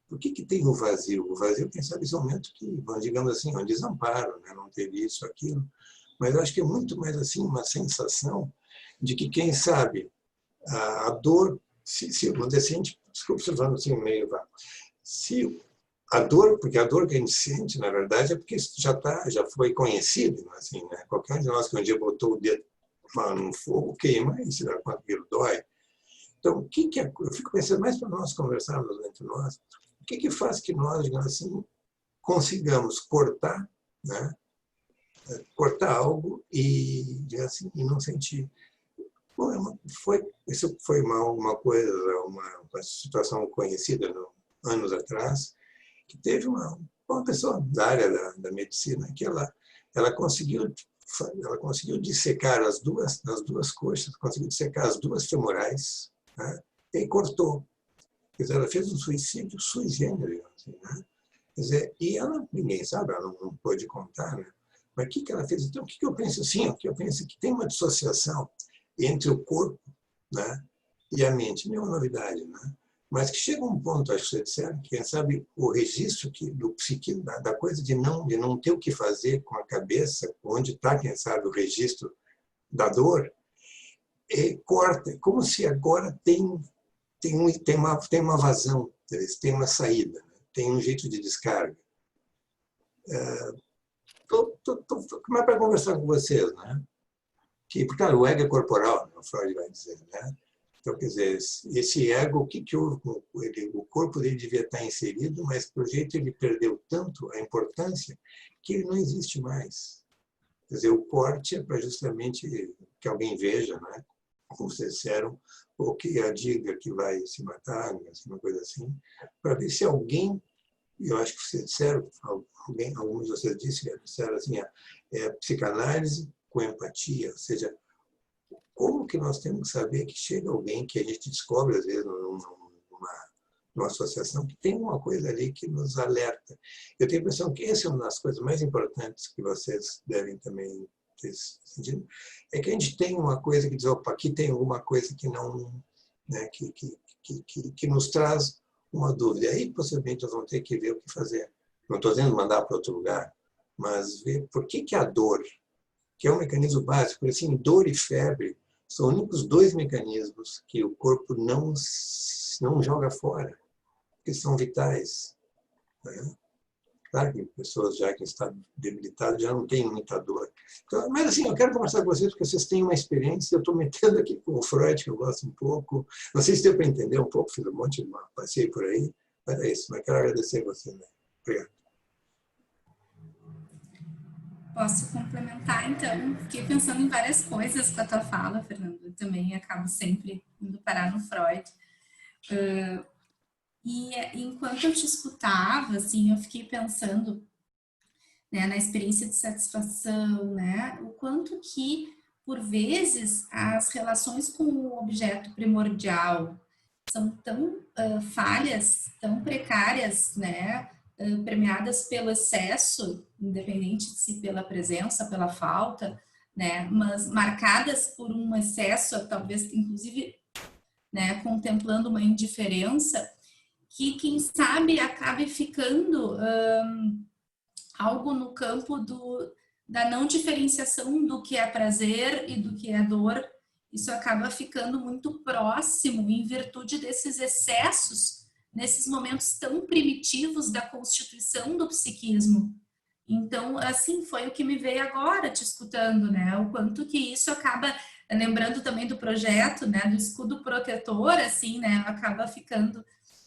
Por que tem o vazio? O vazio, quem sabe, esse momento que, digamos assim, é um desamparo, né? Não ter isso, aquilo. Mas eu acho que é muito mais assim uma sensação de que, quem sabe, a dor, vamos dizer assim, desculpa se eu falando assim meio, se a dor, porque a dor que a gente sente, na verdade, é porque isso já foi conhecido, assim, né? Qualquer um de nós que um dia botou o dedo no fogo, queima, e se dá quanto aquilo dói. Então, o que é, eu fico pensando mais para nós conversarmos entre nós, o que faz que nós, digamos assim, consigamos cortar, né? Cortar algo e, digamos assim, e não sentir. Bom, isso foi uma coisa, uma situação conhecida anos atrás, que teve uma pessoa da área da medicina que ela conseguiu dissecar as duas coxas, conseguiu dissecar as duas femorais, né? E cortou. Quer dizer, ela fez um suicídio sui generis, assim, né? Quer dizer, e ninguém sabe, ela não pôde contar, né? Mas o que ela fez? Então, o que eu penso assim? Eu penso que tem uma dissociação entre o corpo, né, e a mente. Não é uma novidade, né? Mas que chega um ponto, acho que você disseram, que, quem sabe, o registro do psiquismo, da coisa de não ter o que fazer com a cabeça, onde está, quem sabe, o registro da dor, corta, como se agora tem uma vazão, tem uma saída, né? Tem um jeito de descarga. Estou mais para conversar com vocês, né? Porque, claro, o ego é corporal, o Freud vai dizer, né? Então, quer dizer, esse ego, o que houve com ele? O corpo dele devia estar inserido, mas, por jeito, ele perdeu tanto a importância que ele não existe mais. Quer dizer, o corte é para justamente que alguém veja, né? Como vocês disseram, ou que a diga que vai se matar, uma coisa assim, para ver se alguém, eu acho que vocês disseram, alguns de vocês disseram assim, psicanálise com empatia, ou seja, como que nós temos que saber que chega alguém que a gente descobre, às vezes, numa associação, que tem uma coisa ali que nos alerta. Eu tenho a impressão que essa é uma das coisas mais importantes que vocês devem também ter sentido, é que a gente tem uma coisa que diz, opa, aqui tem alguma coisa que não, né, que nos traz uma dúvida. Aí, possivelmente, nós vamos ter que ver o que fazer. Não estou dizendo mandar para outro lugar, mas ver por que a dor, que é um mecanismo básico, por assim, dor e febre são os únicos dois mecanismos que o corpo não joga fora, que são vitais, né? Claro que pessoas já que estão debilitadas já não têm muita dor. Então, mas assim, eu quero conversar com vocês porque vocês têm uma experiência, eu estou metendo aqui com o Freud, que eu gosto um pouco. Não sei se deu para entender um pouco, fiz um monte de passei por aí, mas é isso. Mas quero agradecer a você, né? Obrigado. Posso complementar, então? Fiquei pensando em várias coisas com a tua fala, Fernando. Eu também acabo sempre indo parar no Freud. E enquanto eu te escutava, assim, eu fiquei pensando, né, na experiência de satisfação, né, o quanto que, por vezes, as relações com o objeto primordial são tão falhas, tão precárias, né, premiadas pelo excesso, independente de se pela presença, pela falta, né, mas marcadas por um excesso, talvez, inclusive, né, contemplando uma indiferença, que, quem sabe, acabe ficando algo no campo da não diferenciação do que é prazer e do que é dor. Isso acaba ficando muito próximo em virtude desses excessos, nesses momentos tão primitivos da constituição do psiquismo. Então, assim, foi o que me veio agora te escutando, né? O quanto que isso acaba, lembrando também do projeto, né? Do escudo protetor, assim, né? Acaba ficando,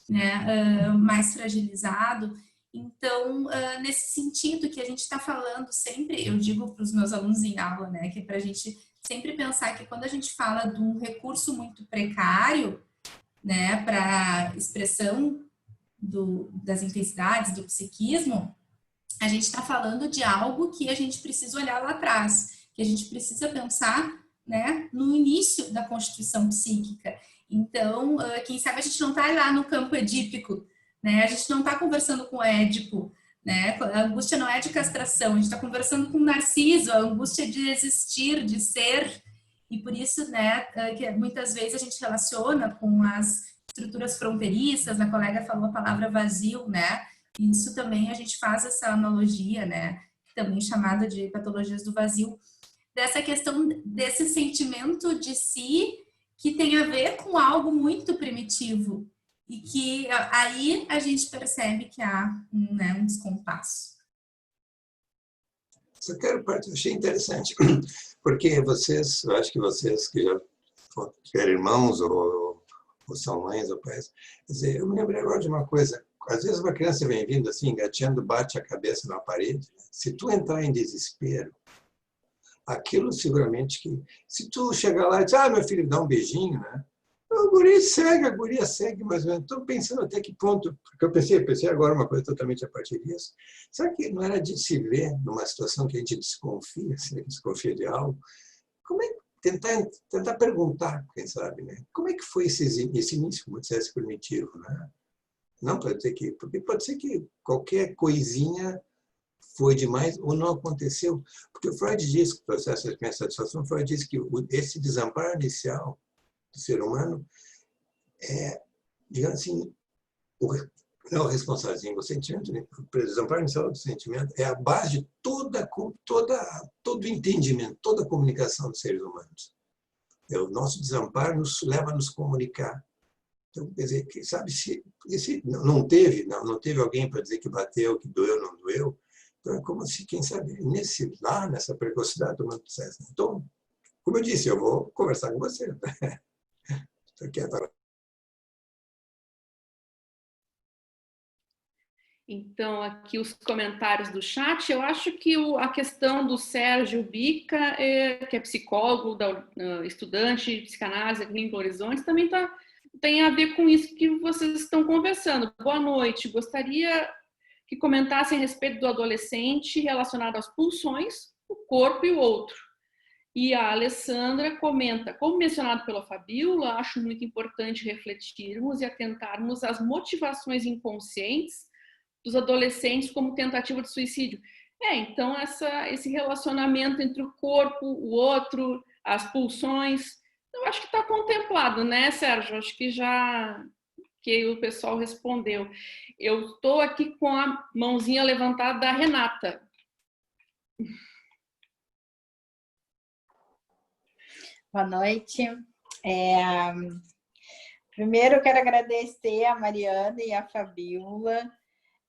né, mais fragilizado. Então, nesse sentido que a gente está falando sempre, eu digo para os meus alunos em aula, né, que é para a gente sempre pensar que quando a gente fala de um recurso muito precário, né, para expressão das intensidades do psiquismo, a gente está falando de algo que a gente precisa olhar lá atrás, que a gente precisa pensar, né, no início da constituição psíquica. Então, quem sabe a gente não está lá no campo edípico, né? A gente não está conversando com Édipo, né? A angústia não é de castração, a gente está conversando com Narciso, a angústia de existir, de ser, e por isso, né, que muitas vezes a gente relaciona com as estruturas fronteiriças, a colega falou a palavra vazio, né? E isso também a gente faz essa analogia, né? Também chamada de patologias do vazio, dessa questão desse sentimento de si que tem a ver com algo muito primitivo e que aí a gente percebe que há, né, um descompasso. Só quero parte, achei interessante, porque vocês, eu acho que vocês que já tiveram irmãos ou são mães ou pais, quer dizer, eu me lembrei agora de uma coisa, às vezes uma criança vem vindo assim, engateando, bate a cabeça na parede, se tu entrar em desespero, aquilo seguramente que, se tu chegar lá e dizer, meu filho, dá um beijinho, né? O guri segue, a guria segue, mas eu estou pensando até que ponto, porque eu pensei agora uma coisa totalmente a partir disso. Será que não era de se ver numa situação que a gente desconfia, se a gente desconfia de algo? Como é que tentar perguntar, quem sabe, né? Como é que foi esse início, como dissesse, primitivo, né? Não para dizer que, porque pode ser que qualquer coisinha foi demais ou não aconteceu. Porque o Freud diz, que o processo de minha satisfação, Freud diz que esse desamparo inicial do ser humano é, digamos assim, não é responsável, o sentimento, o desamparo inicial do sentimento é a base de todo entendimento, toda a comunicação dos seres humanos. O nosso desamparo nos leva a nos comunicar. Então, quer dizer, sabe, se não teve alguém para dizer que bateu, que doeu, não doeu, então é como se, quem sabe, nessa precocidade do processo. Então, como eu disse, eu vou conversar com você. Estou quieto agora. Então, aqui os comentários do chat, eu acho que a questão do Sérgio Bica, que é psicólogo, estudante de psicanálise aqui em Horizonte, também tem a ver com isso que vocês estão conversando. Boa noite, gostaria que comentassem a respeito do adolescente relacionado às pulsões, o corpo e o outro. E a Alessandra comenta, como mencionado pela Fabíola, acho muito importante refletirmos e atentarmos às motivações inconscientes dos adolescentes como tentativa de suicídio. Então esse relacionamento entre o corpo, o outro, as pulsões, eu acho que está contemplado, né, Sérgio? Acho que o pessoal respondeu. Eu estou aqui com a mãozinha levantada da Renata. Boa noite. Primeiro eu quero agradecer a Mariana e a Fabíola,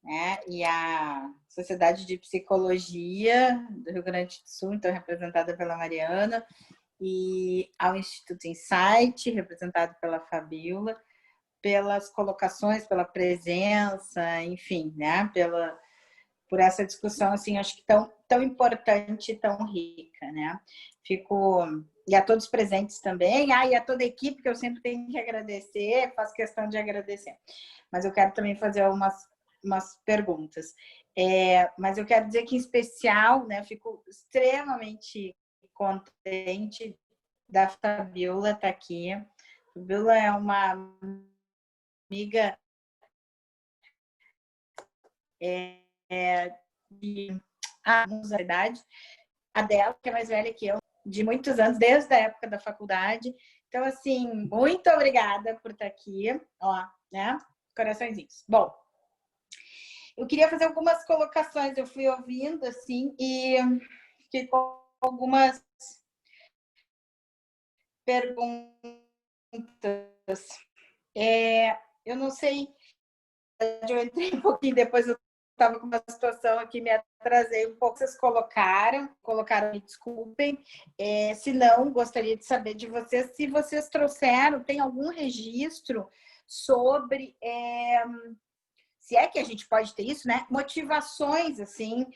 né, e a Sociedade de Psicologia do Rio Grande do Sul, então representada pela Mariana, e ao Instituto Insight, representado pela Fabíola, pelas colocações, pela presença, enfim, né, por essa discussão, assim, acho que tão importante e tão rica, né. E a todos presentes também, e a toda a equipe, que eu sempre tenho que agradecer, faço questão de agradecer. Mas eu quero também fazer umas perguntas. Mas eu quero dizer que, em especial, né, fico extremamente contente da Fabíola estar aqui. A Fabíola é uma amiga de anos de idade, a dela, que é mais velha que eu, de muitos anos, desde a época da faculdade. Então, assim, muito obrigada por estar aqui. Ó, né? Coraçõezinhos. Bom, eu queria fazer algumas colocações. Eu fui ouvindo, assim, e fiquei com algumas perguntas. Eu não sei, eu entrei um pouquinho depois, eu estava com uma situação aqui, me atrasei um pouco. Vocês colocaram, me desculpem. Se não, gostaria de saber de vocês, se vocês trouxeram, tem algum registro sobre, se é que a gente pode ter isso, né? Motivações, assim,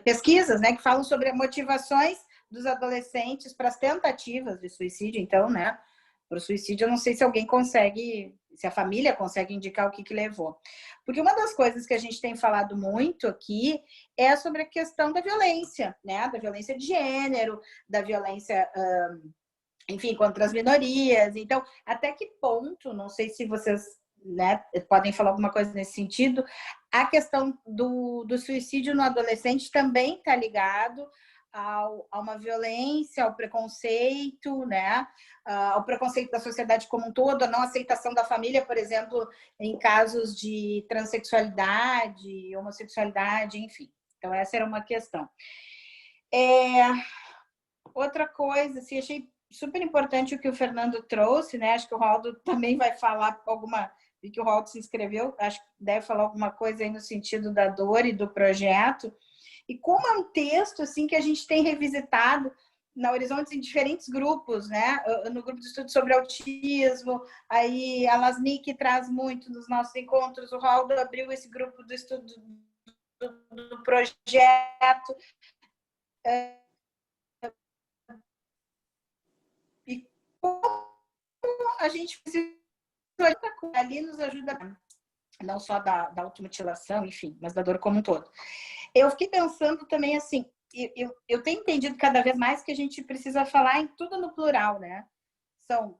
pesquisas, né, que falam sobre motivações dos adolescentes para as tentativas de suicídio. Então, né, para o suicídio, eu não sei se alguém consegue, se a família consegue indicar o que levou. Porque uma das coisas que a gente tem falado muito aqui é sobre a questão da violência, né? Da violência de gênero, da violência, enfim, contra as minorias. Então, até que ponto, não sei se vocês, né, podem falar alguma coisa nesse sentido, a questão do suicídio no adolescente também está ligado a uma violência, ao preconceito, né? Ao preconceito da sociedade como um todo, a não aceitação da família, por exemplo, em casos de transexualidade, homossexualidade, enfim. Então, essa era uma questão. Outra coisa, assim, achei super importante o que o Fernando trouxe, né? Acho que o Raldo também vai falar alguma... E que o Raldo se inscreveu, acho que deve falar alguma coisa aí no sentido da dor e do projeto. E como é um texto, assim, que a gente tem revisitado na Horizontes em diferentes grupos, né? No grupo de estudo sobre autismo, aí a Lasnik traz muito nos nossos encontros, o Raldo abriu esse grupo do estudo do projeto. E como a gente ali nos ajuda, não só da automutilação, enfim, mas da dor como um todo. Eu fiquei pensando também assim, eu tenho entendido cada vez mais que a gente precisa falar em tudo no plural, né? São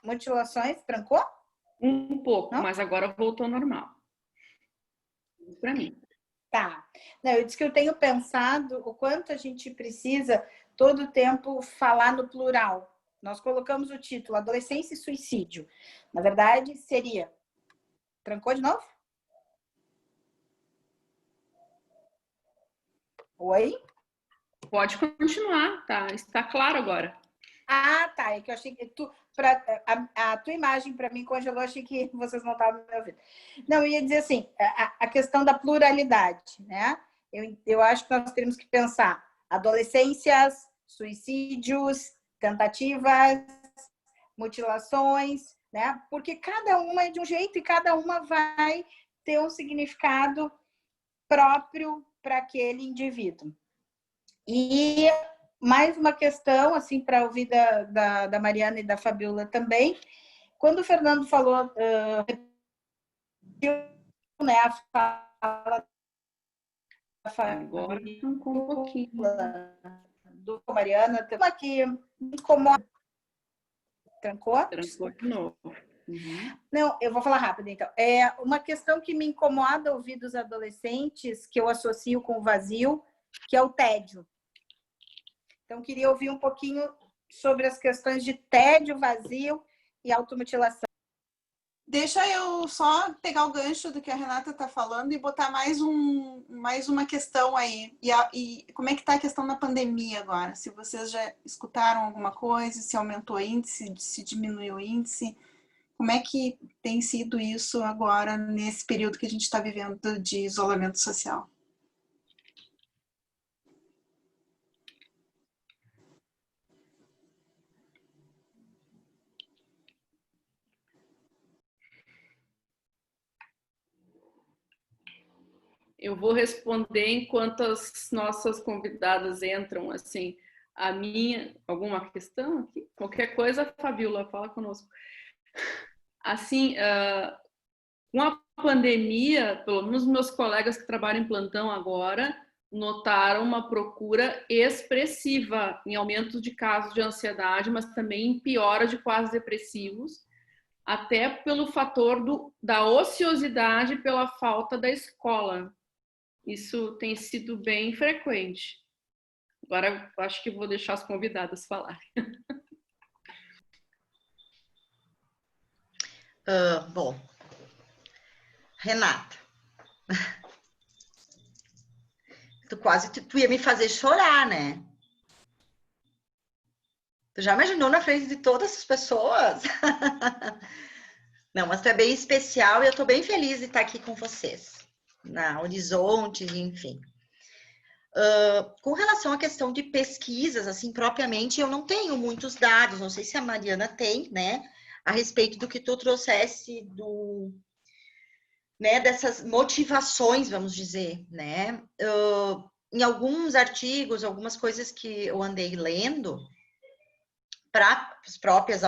mutilações, trancou? Um pouco, não? Mas agora voltou ao normal. Para mim. Tá. Não, eu disse que eu tenho pensado o quanto a gente precisa todo o tempo falar no plural. Nós colocamos o título Adolescência e Suicídio. Na verdade, seria... Trancou de novo? Oi? Pode continuar, tá? Está claro agora. Ah, tá. É que eu achei que a tua imagem para mim congelou, achei que vocês não estavam me ouvindo. Não, eu ia dizer assim, a questão da pluralidade, né? Eu acho que nós temos que pensar adolescências, suicídios, tentativas, mutilações, né? Porque cada uma é de um jeito e cada uma vai ter um significado próprio para aquele indivíduo. E mais uma questão, assim, para ouvir da Mariana e da Fabiola também. Quando o Fernando falou, né, a fala da Agora trancou um pouquinho. Do Mariana, que me incomoda. Trancou? Trancou de novo. Uhum. Não, eu vou falar rápido, então. É uma questão que me incomoda ouvir dos adolescentes, que eu associo com o vazio, que é o tédio. Então, queria ouvir um pouquinho sobre as questões de tédio, vazio e automutilação. Deixa eu só pegar o gancho do que a Renata está falando e botar mais uma questão aí. E como é que está a questão da pandemia agora? Se vocês já escutaram alguma coisa, se aumentou o índice, se diminuiu o índice, como é que tem sido isso agora, nesse período que a gente está vivendo de isolamento social? Eu vou responder enquanto as nossas convidadas entram, assim, alguma questão aqui? Qualquer coisa, Fabiola, fala conosco. Assim, com a pandemia, pelo menos meus colegas que trabalham em plantão agora, notaram uma procura expressiva em aumento de casos de ansiedade, mas também em piora de quadros depressivos, até pelo fator da ociosidade pela falta da escola. Isso tem sido bem frequente. Agora, acho que vou deixar as convidadas falarem. Bom, Renata, tu ia me fazer chorar, né? Tu já imaginou na frente de todas as pessoas? Não, mas tu é bem especial e eu tô bem feliz de estar aqui com vocês, na Horizonte, enfim. Com relação à questão de pesquisas, assim, propriamente, eu não tenho muitos dados, não sei se a Mariana tem, né, a respeito do que tu trouxesse né, dessas motivações, vamos dizer, né, em alguns artigos, algumas coisas que eu andei lendo, para as próprias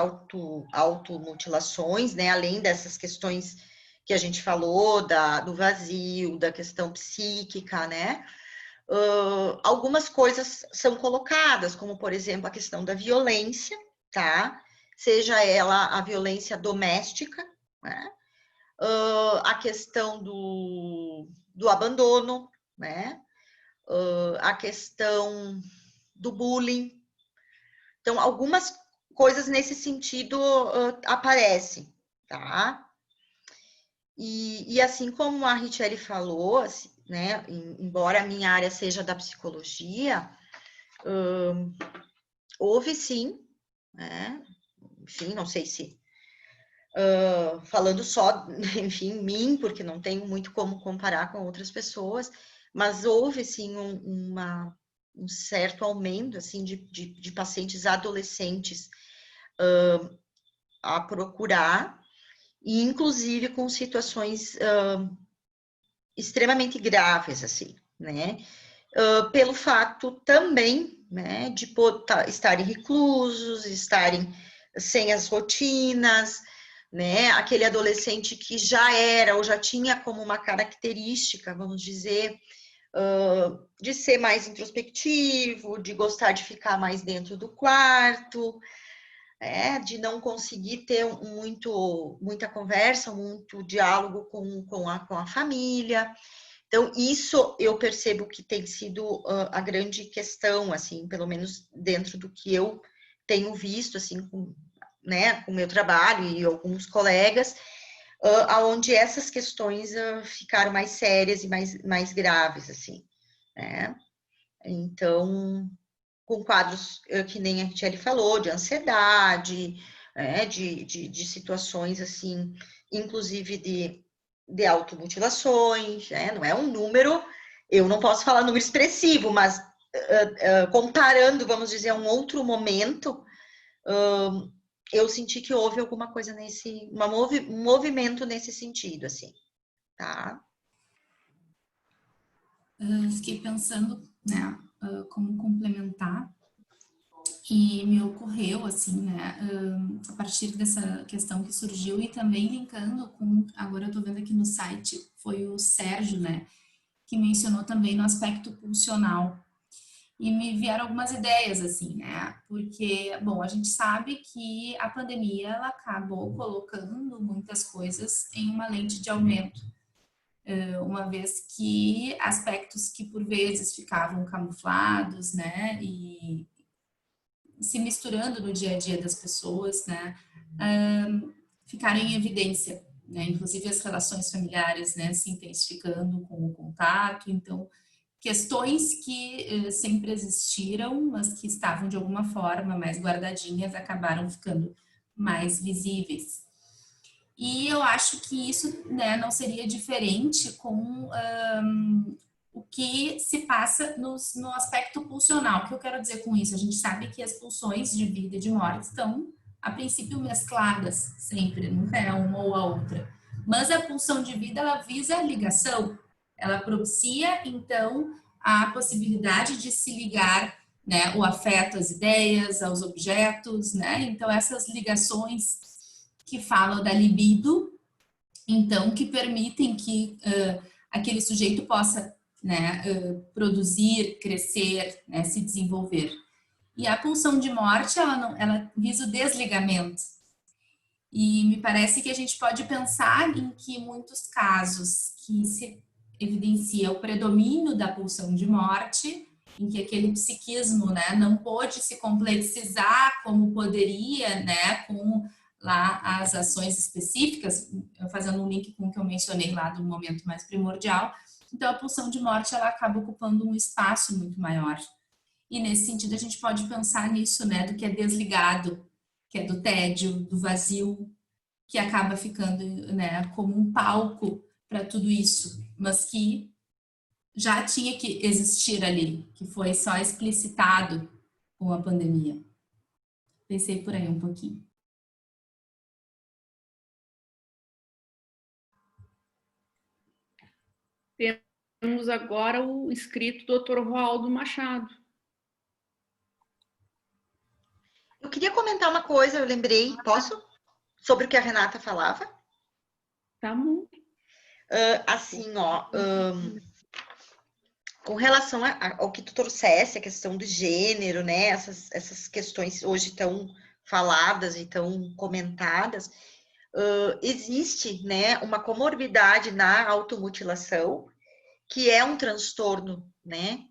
automutilações, né, além dessas questões que a gente falou, do vazio, da questão psíquica, né, algumas coisas são colocadas, como, por exemplo, a questão da violência, tá? Seja ela a violência doméstica, né? A questão do abandono, né? A questão do bullying. Então, algumas coisas nesse sentido aparecem, tá? E assim como a Richelle falou, assim, né, embora a minha área seja da psicologia, houve sim, né, enfim, não sei se falando só, enfim, mim, porque não tenho muito como comparar com outras pessoas, mas houve, sim, um certo aumento, assim, de pacientes adolescentes a procurar, e inclusive com situações extremamente graves, assim, né? Pelo fato também, né, de estarem reclusos, estarem sem as rotinas, né? Aquele adolescente que já era ou já tinha como uma característica, vamos dizer, de ser mais introspectivo, de gostar de ficar mais dentro do quarto, de não conseguir ter muita conversa, muito diálogo com a família. Então, isso eu percebo que tem sido a grande questão, assim, pelo menos dentro do que eu tenho visto, assim, com o meu trabalho e alguns colegas, onde essas questões ficaram mais sérias e mais graves, assim, né? Então, com quadros que nem a Richelle falou, de ansiedade, de situações, assim, inclusive de automutilações, né? Não é um número, eu não posso falar número expressivo, mas comparando, vamos dizer, a um outro momento, eu senti que houve alguma coisa um movimento nesse sentido, assim, tá? Fiquei pensando, né, como complementar, e me ocorreu, assim, né, a partir dessa questão que surgiu e também linkando com, agora eu tô vendo aqui no site, foi o Sérgio, né, que mencionou também no aspecto pulsional. E me vieram algumas ideias, assim, né? Porque, bom, a gente sabe que a pandemia, ela acabou colocando muitas coisas em uma lente de aumento. Uma vez que aspectos que, por vezes, ficavam camuflados, né? E se misturando no dia a dia das pessoas, né? Ficaram em evidência, né? Inclusive as relações familiares, né? Se intensificando com o contato. Então, questões que sempre existiram, mas que estavam de alguma forma mais guardadinhas, acabaram ficando mais visíveis. E eu acho que isso, né, não seria diferente com o que se passa no aspecto pulsional. O que eu quero dizer com isso? A gente sabe que as pulsões de vida e de morte estão, a princípio, mescladas sempre, nunca é uma ou a outra. Mas a pulsão de vida, ela visa a ligação. Ela propicia, então, a possibilidade de se ligar, né, o afeto às ideias, aos objetos, né? Então, essas ligações que falam da libido, então, que permitem que aquele sujeito possa, né, produzir, crescer, né, se desenvolver. E a pulsão de morte, ela visa o desligamento. E me parece que a gente pode pensar em que muitos casos que se evidencia o predomínio da pulsão de morte, em que aquele psiquismo, né, não pôde se complexizar como poderia, né, com lá as ações específicas, fazendo um link com o que eu mencionei lá do momento mais primordial. Então, a pulsão de morte, ela acaba ocupando um espaço muito maior. E nesse sentido, a gente pode pensar nisso, né, do que é desligado, que é do tédio, do vazio, que acaba ficando, né, como um palco para tudo isso, mas que já tinha que existir ali, que foi só explicitado com a pandemia. Pensei por aí um pouquinho. Temos agora o escrito do Dr. Roaldo Machado. Eu queria comentar uma coisa, eu lembrei, posso? Sobre o que a Renata falava. Tá bom. Assim, ó, com relação ao que tu trouxesse, a questão do gênero, né, essas questões hoje tão faladas e tão comentadas, existe, né, uma comorbidade na automutilação, que é um transtorno, né,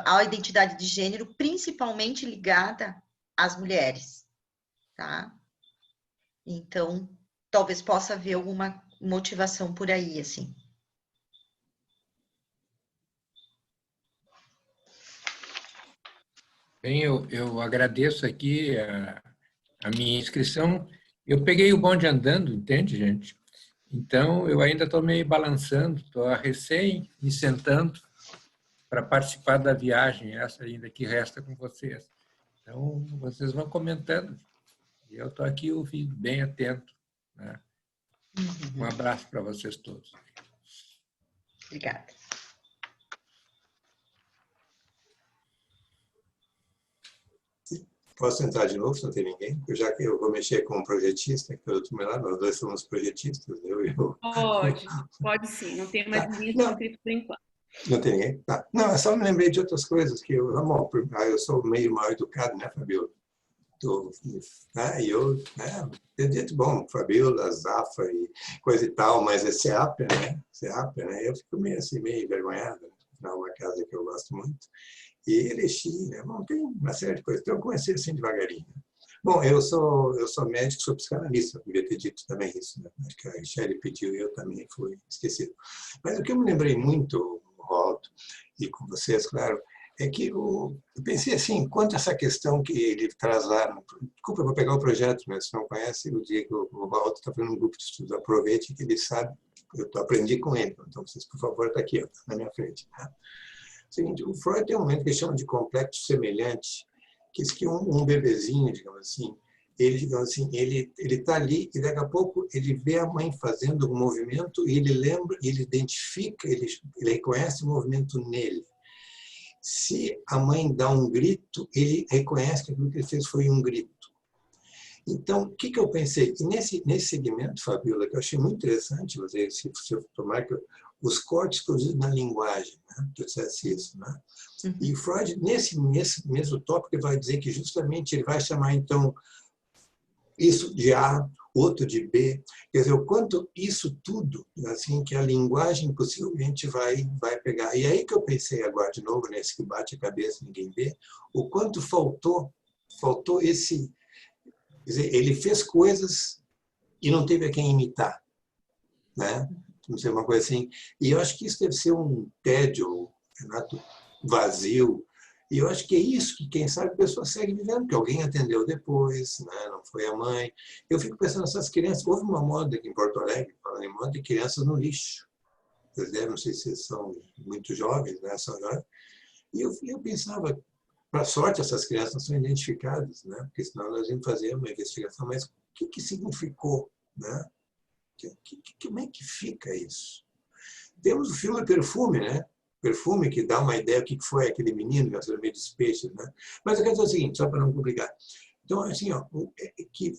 à identidade de gênero, principalmente ligada às mulheres, tá? Então, talvez possa haver alguma motivação por aí, assim. Bem, eu agradeço aqui a minha inscrição. Eu peguei o bonde andando, entende, gente? Então, eu ainda estou meio balançando, estou recém me sentando para participar da viagem, essa ainda que resta com vocês. Então, vocês vão comentando. E eu estou aqui ouvindo, bem atento, né? Um abraço para vocês todos. Obrigada. Posso entrar de novo, se não tem ninguém? Já que eu vou mexer com um projetista, que eu estou lá, nós dois somos projetistas, eu e eu. Pode sim, não tem mais ninguém inscrito por enquanto. Não tem ninguém? Tá. Não, eu só me lembrei de outras coisas que eu sou meio mal educado, né, Fabiola? E eu, bom, Fabiola, Zafa e coisa e tal, mas é CEAP, né? Eu fico meio assim, meio envergonhado, né? Afinal, uma casa que eu gosto muito. E Erechim, né? Bom, tem uma série de coisas. Então, eu comecei assim devagarinho. Bom, eu sou médico, sou psicanalista, devia ter dito também isso, né? Acho que a Michele pediu e eu também fui esquecido. Mas o que eu me lembrei muito, Waldo, e com vocês, claro, é que eu pensei assim, quanto a essa questão que ele traz lá, desculpa, eu vou pegar o projeto, mas se não conhece, o dia que o Waldo está fazendo um grupo de estudos, aproveite que ele sabe, eu aprendi com ele, então vocês, por favor, está aqui, ó, na minha frente. Tá? Seguinte, o Freud tem um momento que ele chama de complexo semelhante, que diz que um bebezinho, digamos assim, ele está ali e daqui a pouco ele vê a mãe fazendo um movimento e ele lembra, ele identifica, ele reconhece o movimento nele. Se a mãe dá um grito, ele reconhece que aquilo que ele fez foi um grito. Então, o que eu pensei? E nesse segmento, Fabiola, que eu achei muito interessante, se eu tomar os cortes produzidos na linguagem, né? Que eu dissesse isso, né? E o Freud, nesse mesmo tópico, ele vai dizer que justamente ele vai chamar, então, isso de A, outro de B, quer dizer, o quanto isso tudo, assim, que a linguagem possivelmente vai pegar. E aí que eu pensei agora, de novo, nesse que bate a cabeça, ninguém vê, o quanto faltou esse... Quer dizer, ele fez coisas e não teve a quem imitar, né? Não sei, uma coisa assim. E eu acho que isso deve ser um tédio, Renato, vazio. E eu acho que é isso que, quem sabe, a pessoa segue vivendo, que alguém atendeu depois, né? Não foi a mãe. Eu fico pensando nessas crianças. Houve uma moda aqui em Porto Alegre, falando em moda, de crianças no lixo. Vocês devem, não sei se vocês são muito jovens, né? São jovens. E eu pensava, para sorte, essas crianças não são identificadas, né? Porque senão nós íamos fazer uma investigação. Mas o que significou, né? Como é que fica isso? Temos o filme Perfume, né? Perfume, que dá uma ideia do que foi aquele menino que era meio de peixes, né? Mas eu quero dizer o seguinte, só para não complicar. Então, assim, ó, que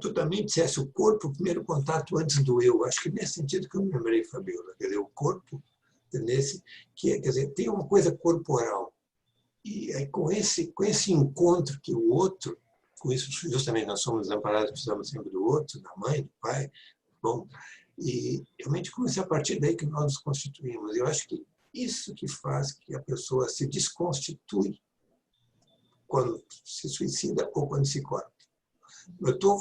tu também dissesse o corpo, o primeiro contato antes do eu. Acho que nesse sentido que eu me lembrei, Fabiola. Quer dizer, o corpo, nesse, quer dizer, tem uma coisa corporal. E aí, com esse encontro que o outro, com isso justamente nós somos amparados, precisamos sempre do outro, da mãe, do pai. Bom, e realmente comecei a partir daí que nós nos constituímos. Eu acho que isso que faz que a pessoa se desconstitui quando se suicida ou quando se corta. Eu estou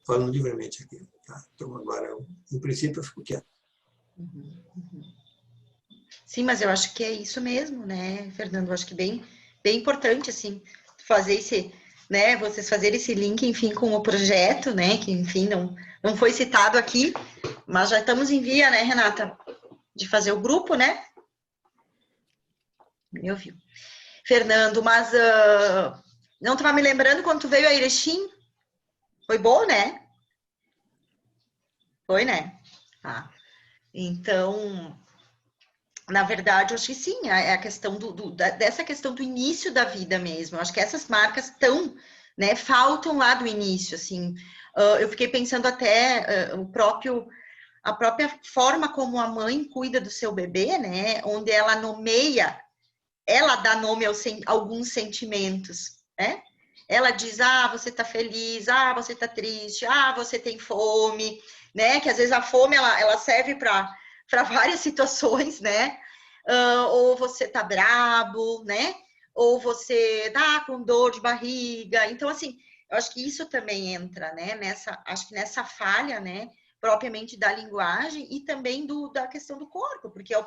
falando livremente aqui, tá? Então agora, em princípio, eu fico quieto. Sim, mas eu acho que é isso mesmo, né, Fernando? Eu acho que bem importante, assim, fazer esse, né, vocês fazerem esse link, enfim, com o projeto, né, que, enfim, não foi citado aqui, mas já estamos em via, né, Renata, de fazer o grupo, né? Me ouviu. Fernando, mas não estava me lembrando quando tu veio a Erechim? Foi bom, né? Foi, né? Ah, então, na verdade, eu acho que sim, é a questão dessa questão do início da vida mesmo. Eu acho que essas marcas estão, né, faltam lá do início, assim. Eu fiquei pensando até a própria forma como a mãe cuida do seu bebê, né, onde ela nomeia, ela dá nome a alguns sentimentos, né? Ela diz, você tá feliz, você tá triste, você tem fome, né? Que às vezes a fome, ela serve para várias situações, né? Ou você tá brabo, né? Ou você tá com dor de barriga. Então, assim, eu acho que isso também entra, né? Acho que nessa falha, né? Propriamente da linguagem e também da questão do corpo, porque é o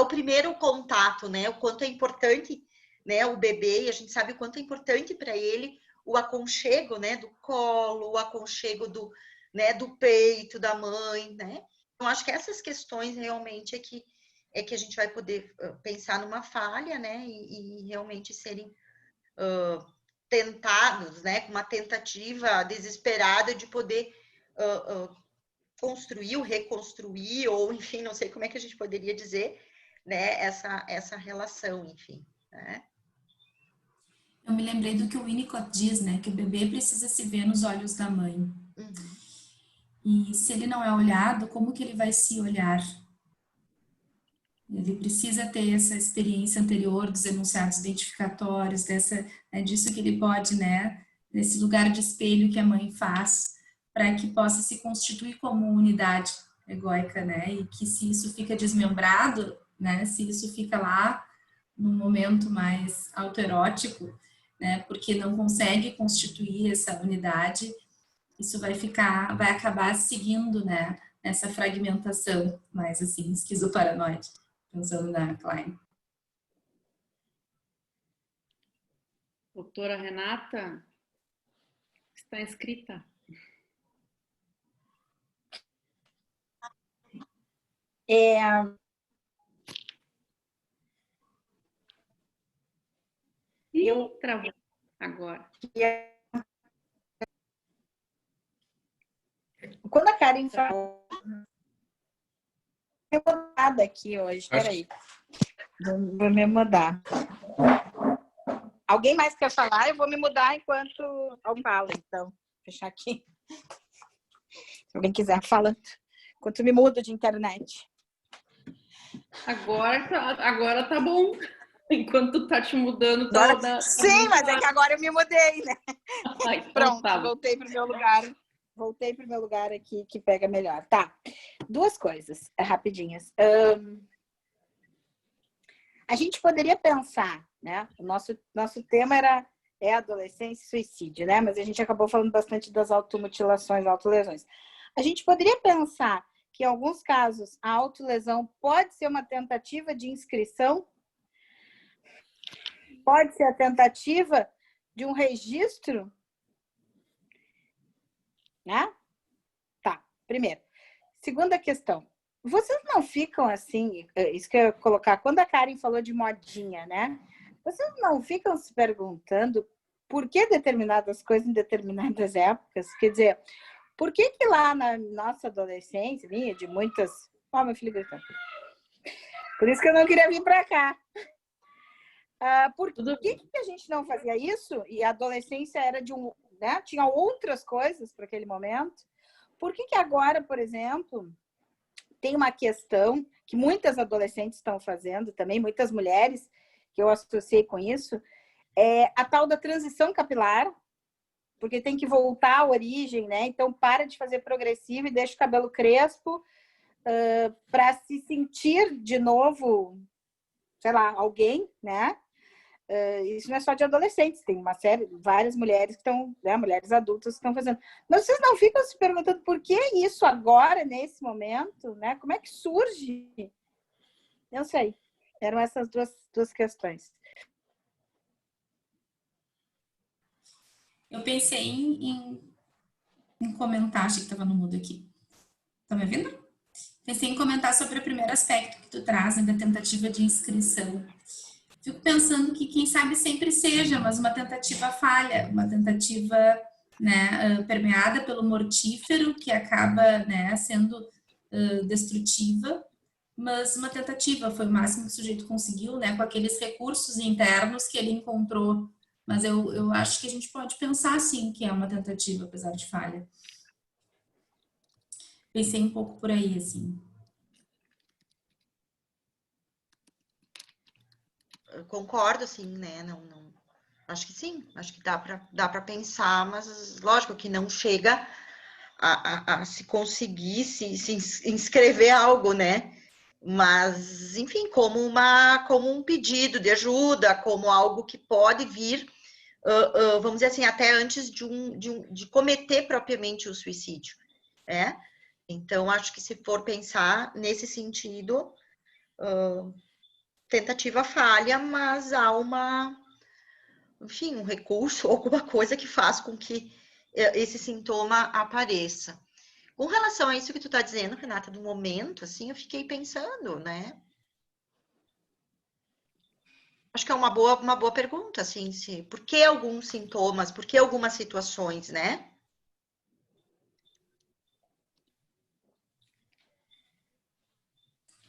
primeiro contato, né? O quanto é importante, né, o bebê, e a gente sabe o quanto é importante para ele o aconchego, né, do colo, o aconchego do, né, do peito da mãe, né? Então, acho que essas questões realmente é que a gente vai poder pensar numa falha, né, e realmente serem tentados, né, com uma tentativa desesperada de poder construir ou reconstruir, ou enfim, não sei como é que a gente poderia dizer, né, essa relação, enfim, né? Eu me lembrei do que o Winnicott diz, né, que o bebê precisa se ver nos olhos da mãe. Uhum. E se ele não é olhado, como que ele vai se olhar? Ele precisa ter essa experiência anterior dos enunciados identificatórios, disso que ele pode, né, desse lugar de espelho que a mãe faz, para que possa se constituir como unidade egóica, né, e que se isso fica desmembrado, né, se isso fica lá num momento mais autoerótico, né, porque não consegue constituir essa unidade, isso vai acabar seguindo, né, nessa fragmentação mais assim, esquizoparanoide, pensando na Klein. Doutora Renata, está inscrita. Eu travou agora. Quando a Karen falou, eu vou mudar daqui hoje. Peraí. Vou me mudar. Alguém mais quer falar? Eu vou me mudar enquanto alguém fala, então. Vou fechar aqui. Se alguém quiser, fala. Enquanto me mudo de internet. Agora tá bom. Enquanto tá te mudando toda. Sim, mas é que agora eu me mudei, né? Então, pronto, tá. Voltei pro meu lugar. Voltei pro meu lugar aqui, que pega melhor. Tá. Duas coisas rapidinhas. A gente poderia pensar, né? O nosso tema é adolescência e suicídio, né? Mas a gente acabou falando bastante das automutilações, autolesões. A gente poderia pensar que, em alguns casos, a autolesão pode ser uma tentativa de inscrição, pode ser a tentativa de um registro, né? Tá, primeiro. Segunda questão. Vocês não ficam assim, isso que eu ia colocar, quando a Karen falou de modinha, né? Vocês não ficam se perguntando por que determinadas coisas em determinadas épocas? Quer dizer, por que lá na nossa adolescência, minha, de muitas... Ó, meu filho gritando. Por isso que eu não queria vir para cá. Por que a gente não fazia isso? E a adolescência era de um... né? Tinha outras coisas para aquele momento. Por que agora, por exemplo... Tem uma questão que muitas adolescentes estão fazendo também, muitas mulheres, que eu associei com isso, é a tal da transição capilar, porque tem que voltar à origem, né? Então, para de fazer progressivo e deixa o cabelo crespo para se sentir de novo, sei lá, alguém, né? Isso não é só de adolescentes, tem uma série, várias mulheres que estão, né, mulheres adultas que estão fazendo. Mas vocês não ficam se perguntando por que isso agora, nesse momento, né? Como é que surge? Não sei. Eram essas duas questões. Eu pensei em comentar, achei que estava no mudo aqui. Tá me ouvindo? Pensei em comentar sobre o primeiro aspecto que tu traz, né, da tentativa de inscrição. Fico pensando que, quem sabe, sempre seja, mas uma tentativa falha, uma tentativa, né, permeada pelo mortífero, que acaba, né, sendo destrutiva, mas uma tentativa, foi o máximo que o sujeito conseguiu, né, com aqueles recursos internos que ele encontrou. Mas eu acho que a gente pode pensar, sim, que é uma tentativa, apesar de falha. Pensei um pouco por aí, assim. Eu concordo, assim, né? Não, acho que sim, acho que dá para pensar, mas lógico que não chega a se conseguir se inscrever algo, né? Mas, enfim, como um pedido de ajuda, como algo que pode vir, vamos dizer assim, até antes de cometer propriamente o suicídio, né? Então, acho que se for pensar nesse sentido, tentativa falha, mas há enfim, um recurso, alguma coisa que faz com que esse sintoma apareça. Com relação a isso que tu está dizendo, Renata, do momento, assim, eu fiquei pensando, né? Acho que é uma boa pergunta, assim, por que alguns sintomas, por que algumas situações, né?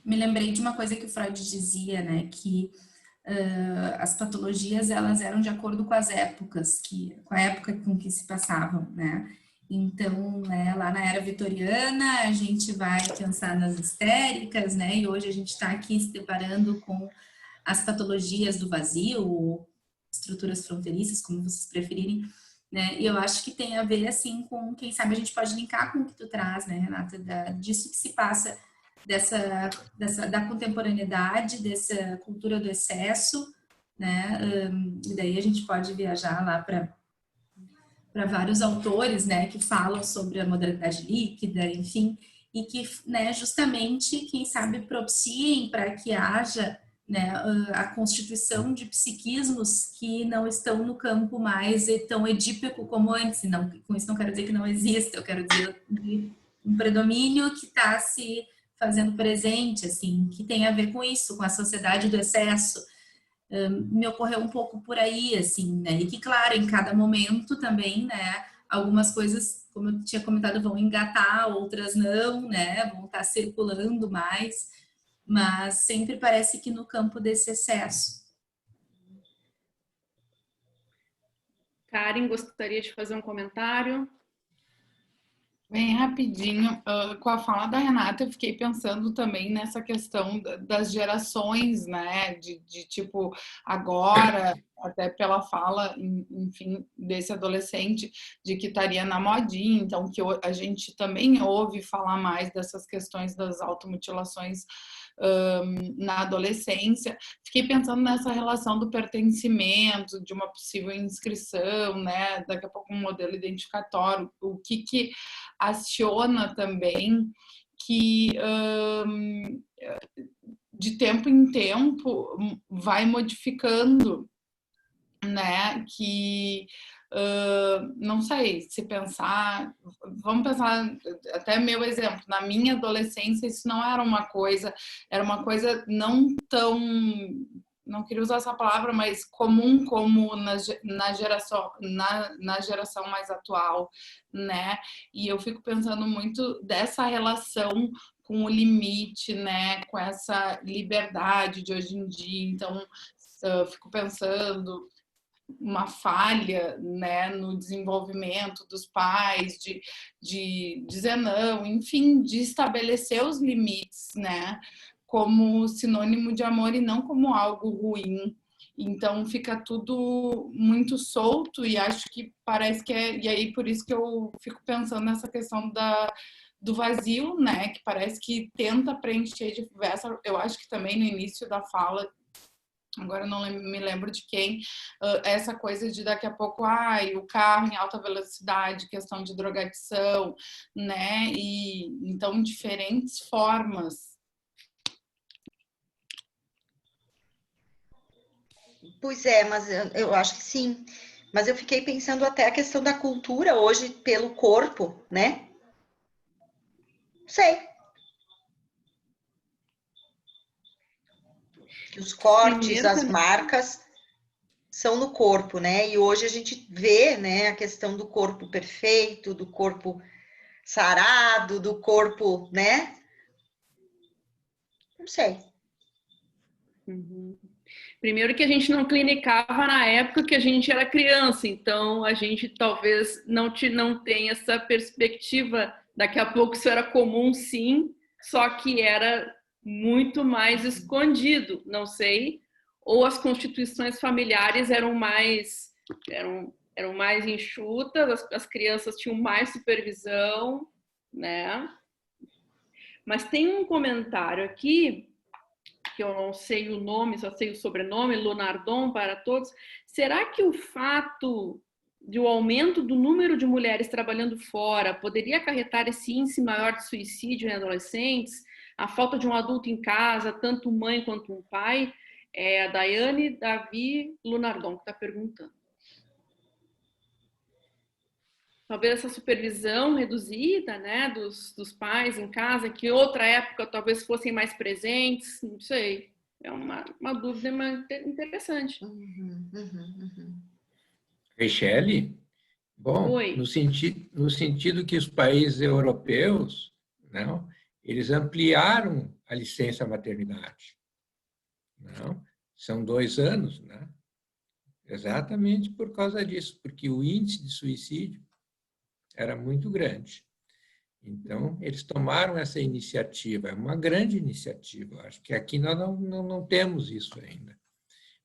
Me lembrei de uma coisa que o Freud dizia, né, que as patologias, elas eram de acordo com as épocas, com a época com que se passavam, né? Então, né, lá na era vitoriana, a gente vai pensar nas histéricas, né? E hoje a gente está aqui se deparando com as patologias do vazio, estruturas fronteiriças, como vocês preferirem, né? E eu acho que tem a ver, assim, com, quem sabe a gente pode linkar com o que tu traz, né, Renata, disso que se passa, da contemporaneidade, dessa cultura do excesso, né? E daí a gente pode viajar lá para vários autores, né, que falam sobre a modernidade líquida, enfim, e que, né, justamente, quem sabe, propiciem para que haja, né, a constituição de psiquismos que não estão no campo mais tão edípico como antes. Não, com isso não quero dizer que não exista, eu quero dizer um predomínio que está se fazendo presente, assim, que tem a ver com isso, com a sociedade do excesso. Me ocorreu um pouco por aí, assim, né? E que, claro, em cada momento também, né? Algumas coisas, como eu tinha comentado, vão engatar, outras não, né? Vão estar circulando mais, mas sempre parece que no campo desse excesso. Karen, gostaria de fazer um comentário? Bem rapidinho, com a fala da Renata, eu fiquei pensando também nessa questão das gerações, né? De tipo, agora, até pela fala, enfim, desse adolescente, de que estaria na modinha, então que a gente também ouve falar mais dessas questões das automutilações na adolescência. Fiquei pensando nessa relação do pertencimento, de uma possível inscrição, né? Daqui a pouco um modelo identificatório, o que aciona também que de tempo em tempo vai modificando, né? Que não sei, se pensar, vamos pensar, até meu exemplo, na minha adolescência isso não era uma coisa, era uma coisa não tão, não queria usar essa palavra, mas comum como na geração mais atual, né? E eu fico pensando muito dessa relação com o limite, né? Com essa liberdade de hoje em dia. Então, eu fico pensando uma falha, né, no desenvolvimento dos pais, de dizer não, enfim, de estabelecer os limites, né, como sinônimo de amor e não como algo ruim. Então fica tudo muito solto e acho que parece que e aí por isso que eu fico pensando nessa questão do vazio, né, que parece que tenta preencher diversas, eu acho que também no início da fala, agora eu não me lembro de quem, essa coisa de daqui a pouco, o carro em alta velocidade, questão de drogadição, né? E então diferentes formas. Pois é, mas eu acho que sim. Mas eu fiquei pensando até a questão da cultura hoje pelo corpo, né? Não sei. Os cortes, as marcas são no corpo, né? E hoje a gente vê, né, a questão do corpo perfeito, do corpo sarado, do corpo, né? Não sei. Uhum. Primeiro que a gente não clinicava na época que a gente era criança, então a gente talvez não tenha essa perspectiva. Daqui a pouco isso era comum, sim, só que era muito mais escondido, não sei, ou as constituições familiares eram mais enxutas, as crianças tinham mais supervisão, né? Mas tem um comentário aqui que eu não sei o nome, só sei o sobrenome, Lunardon para todos. Será que o fato de o aumento do número de mulheres trabalhando fora poderia acarretar esse índice maior de suicídio em adolescentes? A falta de um adulto em casa, tanto mãe quanto um pai? É a Daiane Davi Lunardon que está perguntando. Talvez essa supervisão reduzida, né, dos pais em casa, que em outra época talvez fossem mais presentes, não sei. É uma dúvida interessante. Michele? Bom, Oi. no sentido que os países europeus, não, eles ampliaram a licença maternidade. Não, são 2 anos, né? Exatamente por causa disso, porque o índice de suicídio era muito grande. Então, eles tomaram essa iniciativa, é uma grande iniciativa. Acho que aqui nós não temos isso ainda.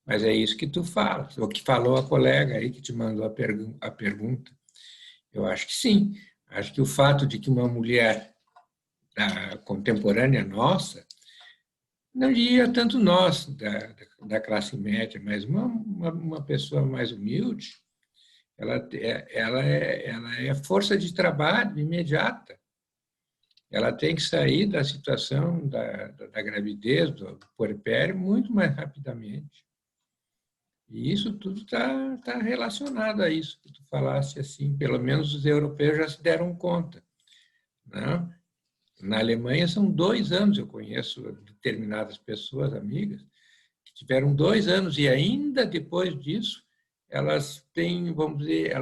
Mas é isso que tu fala, o que falou a colega aí que te mandou a pergunta. Eu acho que sim. Acho que o fato de que uma mulher contemporânea nossa, não diria tanto nós, da classe média, mas uma pessoa mais humilde, ela é força de trabalho imediata. Ela tem que sair da situação da gravidez, do puerpério, muito mais rapidamente. E isso tudo está relacionado a isso que tu falaste, assim, pelo menos os europeus já se deram conta. Não? Na Alemanha são 2 anos, eu conheço determinadas pessoas, amigas, que tiveram 2 anos e ainda depois disso elas têm, vamos dizer,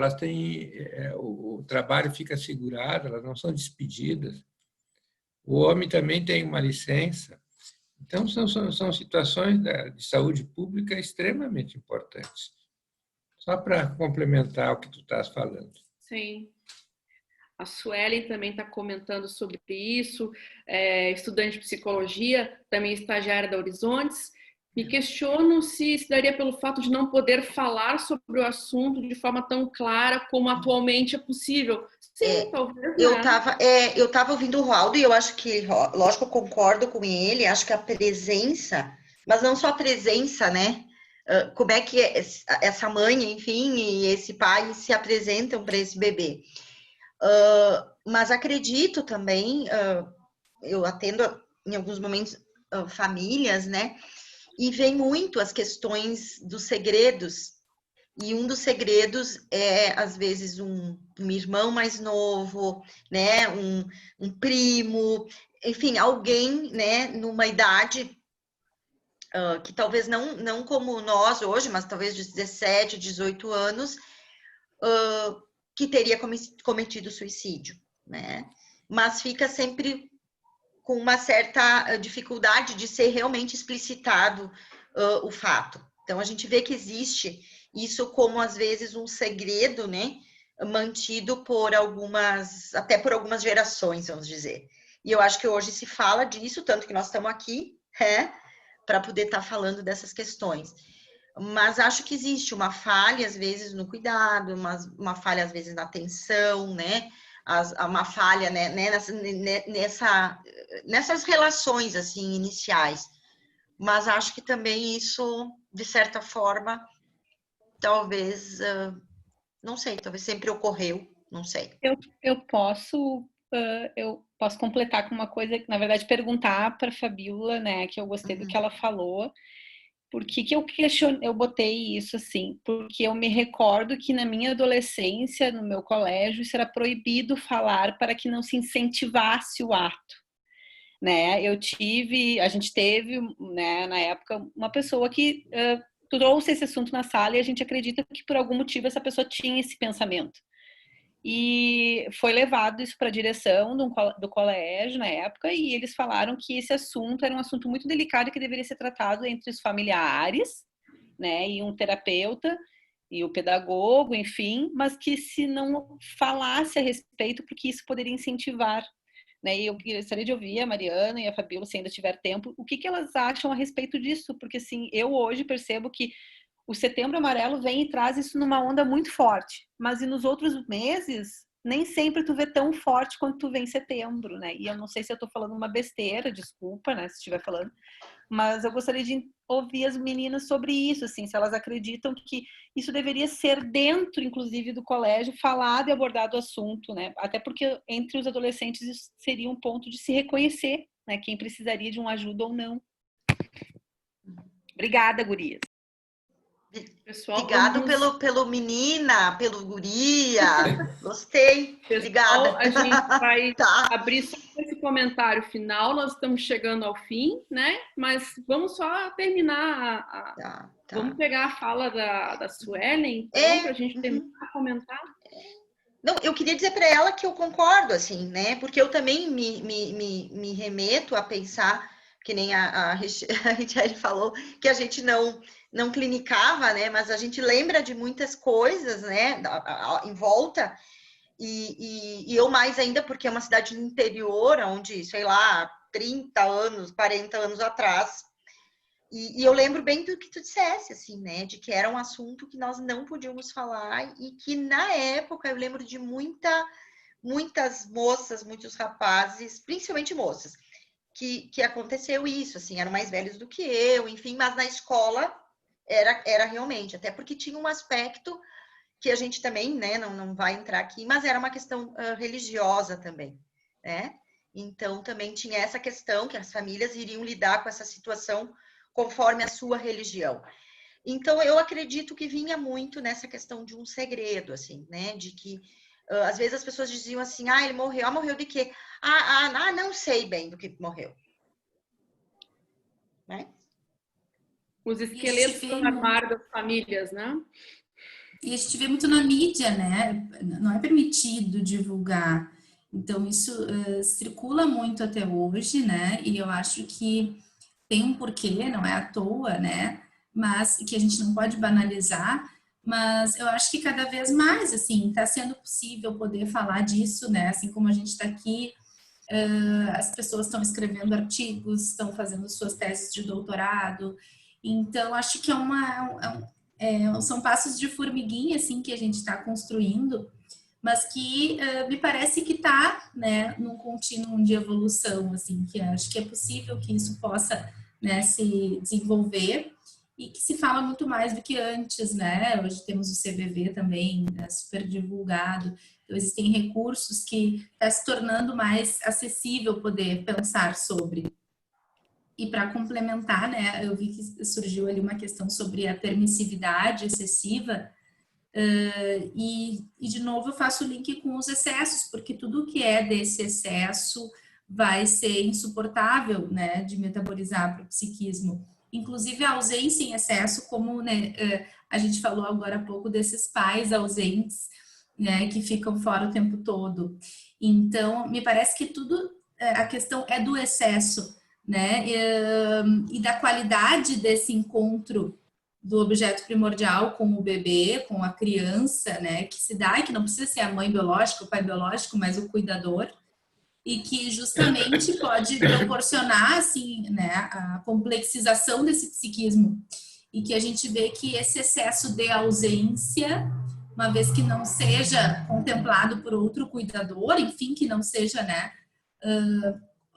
o trabalho fica assegurado, elas não são despedidas. O homem também tem uma licença. Então, são situações de saúde pública extremamente importantes. Só para complementar o que tu estás falando. Sim. A Suelen também está comentando sobre isso, estudante de psicologia, também estagiária da Horizontes. Me questiono se daria pelo fato de não poder falar sobre o assunto de forma tão clara como atualmente é possível. Sim, talvez. Eu estava ouvindo o Raul e eu acho que, lógico, eu concordo com ele, acho que a presença, mas não só a presença, né? Como é que essa mãe, enfim, e esse pai se apresentam para esse bebê. Mas acredito também, eu atendo em alguns momentos famílias, né? E vem muito as questões dos segredos. E um dos segredos é, às vezes, um irmão mais novo, né? Um primo, enfim, alguém, né? Numa idade que talvez não como nós hoje, mas talvez de 17, 18 anos, que teria cometido suicídio, né? Mas fica sempre com uma certa dificuldade de ser realmente explicitado o fato. Então, a gente vê que existe isso como, às vezes, um segredo, né? Mantido até por algumas gerações, vamos dizer. E eu acho que hoje se fala disso, tanto que nós estamos aqui, para poder estar falando dessas questões. Mas acho que existe uma falha, às vezes, no cuidado, uma falha, às vezes, na atenção, né? Uma falha, né, nessas relações, assim, iniciais. Mas acho que também isso, de certa forma, talvez, não sei, talvez sempre ocorreu, não sei. Eu posso completar com uma coisa, na verdade, perguntar para a Fabíola, né, que eu gostei do que ela falou. Por que eu botei isso assim? Porque eu me recordo que na minha adolescência, no meu colégio, isso era proibido falar para que não se incentivasse o ato, né? A gente teve, né, na época, uma pessoa que trouxe esse assunto na sala e a gente acredita que por algum motivo essa pessoa tinha esse pensamento. E foi levado isso para a direção do colégio na época e eles falaram que esse assunto era um assunto muito delicado que deveria ser tratado entre os familiares, né, e um terapeuta e o pedagogo, enfim, mas que se não falasse a respeito, porque isso poderia incentivar, né, e eu gostaria de ouvir a Mariana e a Fabíola, se ainda tiver tempo, o que elas acham a respeito disso, porque assim, eu hoje percebo que o Setembro Amarelo vem e traz isso numa onda muito forte, mas e nos outros meses, nem sempre tu vê tão forte quanto tu vê em setembro, né? E eu não sei se eu tô falando uma besteira, desculpa, né, se estiver falando, mas eu gostaria de ouvir as meninas sobre isso, assim, se elas acreditam que isso deveria ser dentro, inclusive, do colégio, falado e abordado o assunto, né? Até porque entre os adolescentes isso seria um ponto de se reconhecer, né? Quem precisaria de uma ajuda ou não. Obrigada, gurias. Pessoal, Obrigado pelo menina, pelo guria. Gostei. Pessoal, Obrigada. a gente vai Tá. abrir só esse comentário final. Nós estamos chegando ao fim, né? Mas vamos só terminar. Tá. Vamos pegar a fala da Suelen, então, para a gente terminar a comentar. Não, eu queria dizer para ela que eu concordo, assim, né? Porque eu também me remeto a pensar, que nem a Richelle falou, que a gente não clinicava, né? Mas a gente lembra de muitas coisas, né? Em volta. E eu mais ainda, porque é uma cidade no interior, onde, sei lá, 30 anos, 40 anos atrás. E eu lembro bem do que tu dissesse, assim, né? De que era um assunto que nós não podíamos falar e que, na época, eu lembro de muitas moças, muitos rapazes, principalmente moças, que aconteceu isso, assim, eram mais velhos do que eu, enfim, mas na escola era realmente, até porque tinha um aspecto que a gente também, né, não vai entrar aqui, mas era uma questão religiosa também, né? Então, também tinha essa questão que as famílias iriam lidar com essa situação conforme a sua religião. Então, eu acredito que vinha muito nessa questão de um segredo, assim, né? De que, às vezes, as pessoas diziam assim, ele morreu. Morreu de quê? Não sei bem do que morreu. Né? Os esqueletos no armário das famílias, né? E a gente vê muito na mídia, né? Não é permitido divulgar. Então, isso circula muito até hoje, né? E eu acho que tem um porquê, não é à toa, né? Mas que a gente não pode banalizar. Mas eu acho que cada vez mais, assim, está sendo possível poder falar disso, né? Assim como a gente está aqui, as pessoas estão escrevendo artigos, estão fazendo suas teses de doutorado. Então, acho que são passos de formiguinha, assim, que a gente está construindo, mas que me parece que está, né, num contínuo de evolução, assim, que acho que é possível que isso possa, né, se desenvolver e que se fala muito mais do que antes, né? Hoje temos o CVV também, né, super divulgado, então existem recursos que está se tornando mais acessível poder pensar sobre. E para complementar, né, eu vi que surgiu ali uma questão sobre a permissividade excessiva, e de novo eu faço o link com os excessos, porque tudo que é desse excesso vai ser insuportável, né, de metabolizar para o psiquismo. Inclusive a ausência em excesso, como, né, a gente falou agora há pouco desses pais ausentes, né, que ficam fora o tempo todo. Então, me parece que tudo, a questão é do excesso, né, e da qualidade desse encontro do objeto primordial com o bebê, com a criança, né, que se dá, e que não precisa ser a mãe biológica, o pai biológico, mas o cuidador, e que justamente pode proporcionar, assim, né, a complexização desse psiquismo, e que a gente vê que esse excesso de ausência, uma vez que não seja contemplado por outro cuidador, enfim, que não seja, né,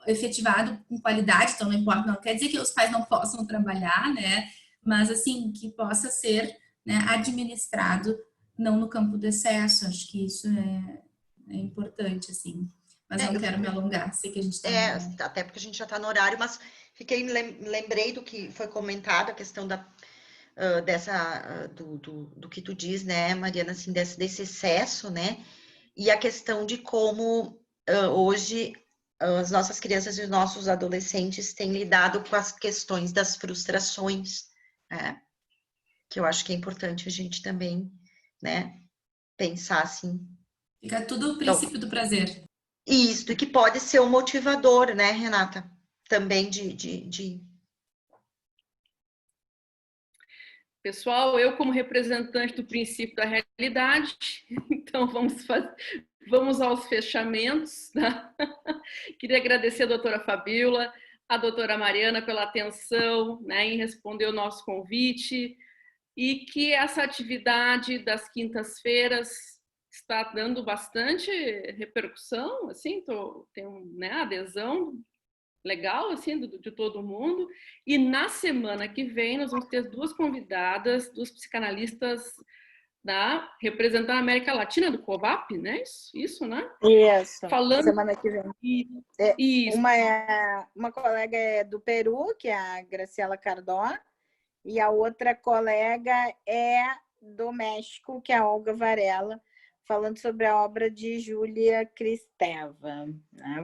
efetivado com qualidade, então não importa, não quer dizer que os pais não possam trabalhar, né, mas assim, que possa ser, né, administrado, não no campo do excesso. Acho que isso é importante, assim. Mas não quero me alongar, sei que a gente está... até porque a gente já está no horário, mas lembrei do que foi comentado, a questão do que tu diz, né, Mariana, assim, desse excesso, né, e a questão de como hoje as nossas crianças e os nossos adolescentes têm lidado com as questões das frustrações, né? Que eu acho que é importante a gente também, né, pensar assim. Fica tudo o princípio do prazer. Isso, e que pode ser um motivador, né, Renata? Também Pessoal, eu como representante do princípio da realidade, então vamos aos fechamentos. Tá? Queria agradecer a doutora Fabíola, a doutora Mariana pela atenção, né, em responder o nosso convite, e que essa atividade das quintas-feiras está dando bastante repercussão, assim, tem né, adesão legal, assim, de todo mundo. E na semana que vem nós vamos ter duas convidadas, duas psicanalistas representando a América Latina, do COVAP, né? Isso, né? Isso, falando semana que vem. Isso. Uma colega é do Peru, que é a Graciela Cardó, e a outra colega é do México, que é a Olga Varela, falando sobre a obra de Júlia Kristeva.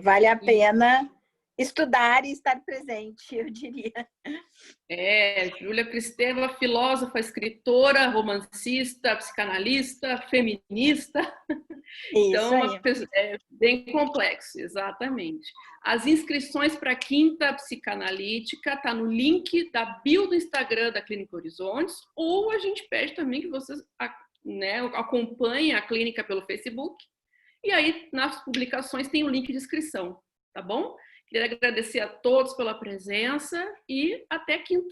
Vale a pena estudar e estar presente, eu diria. Júlia Kristeva, filósofa, escritora, romancista, psicanalista, feminista. Então, é bem complexo, exatamente. As inscrições para a quinta psicanalítica tá no link da bio do Instagram da Clínica Horizontes, ou a gente pede também que vocês acompanhem a clínica pelo Facebook, e aí nas publicações tem o link de inscrição, tá bom? Queria agradecer a todos pela presença e até quinta.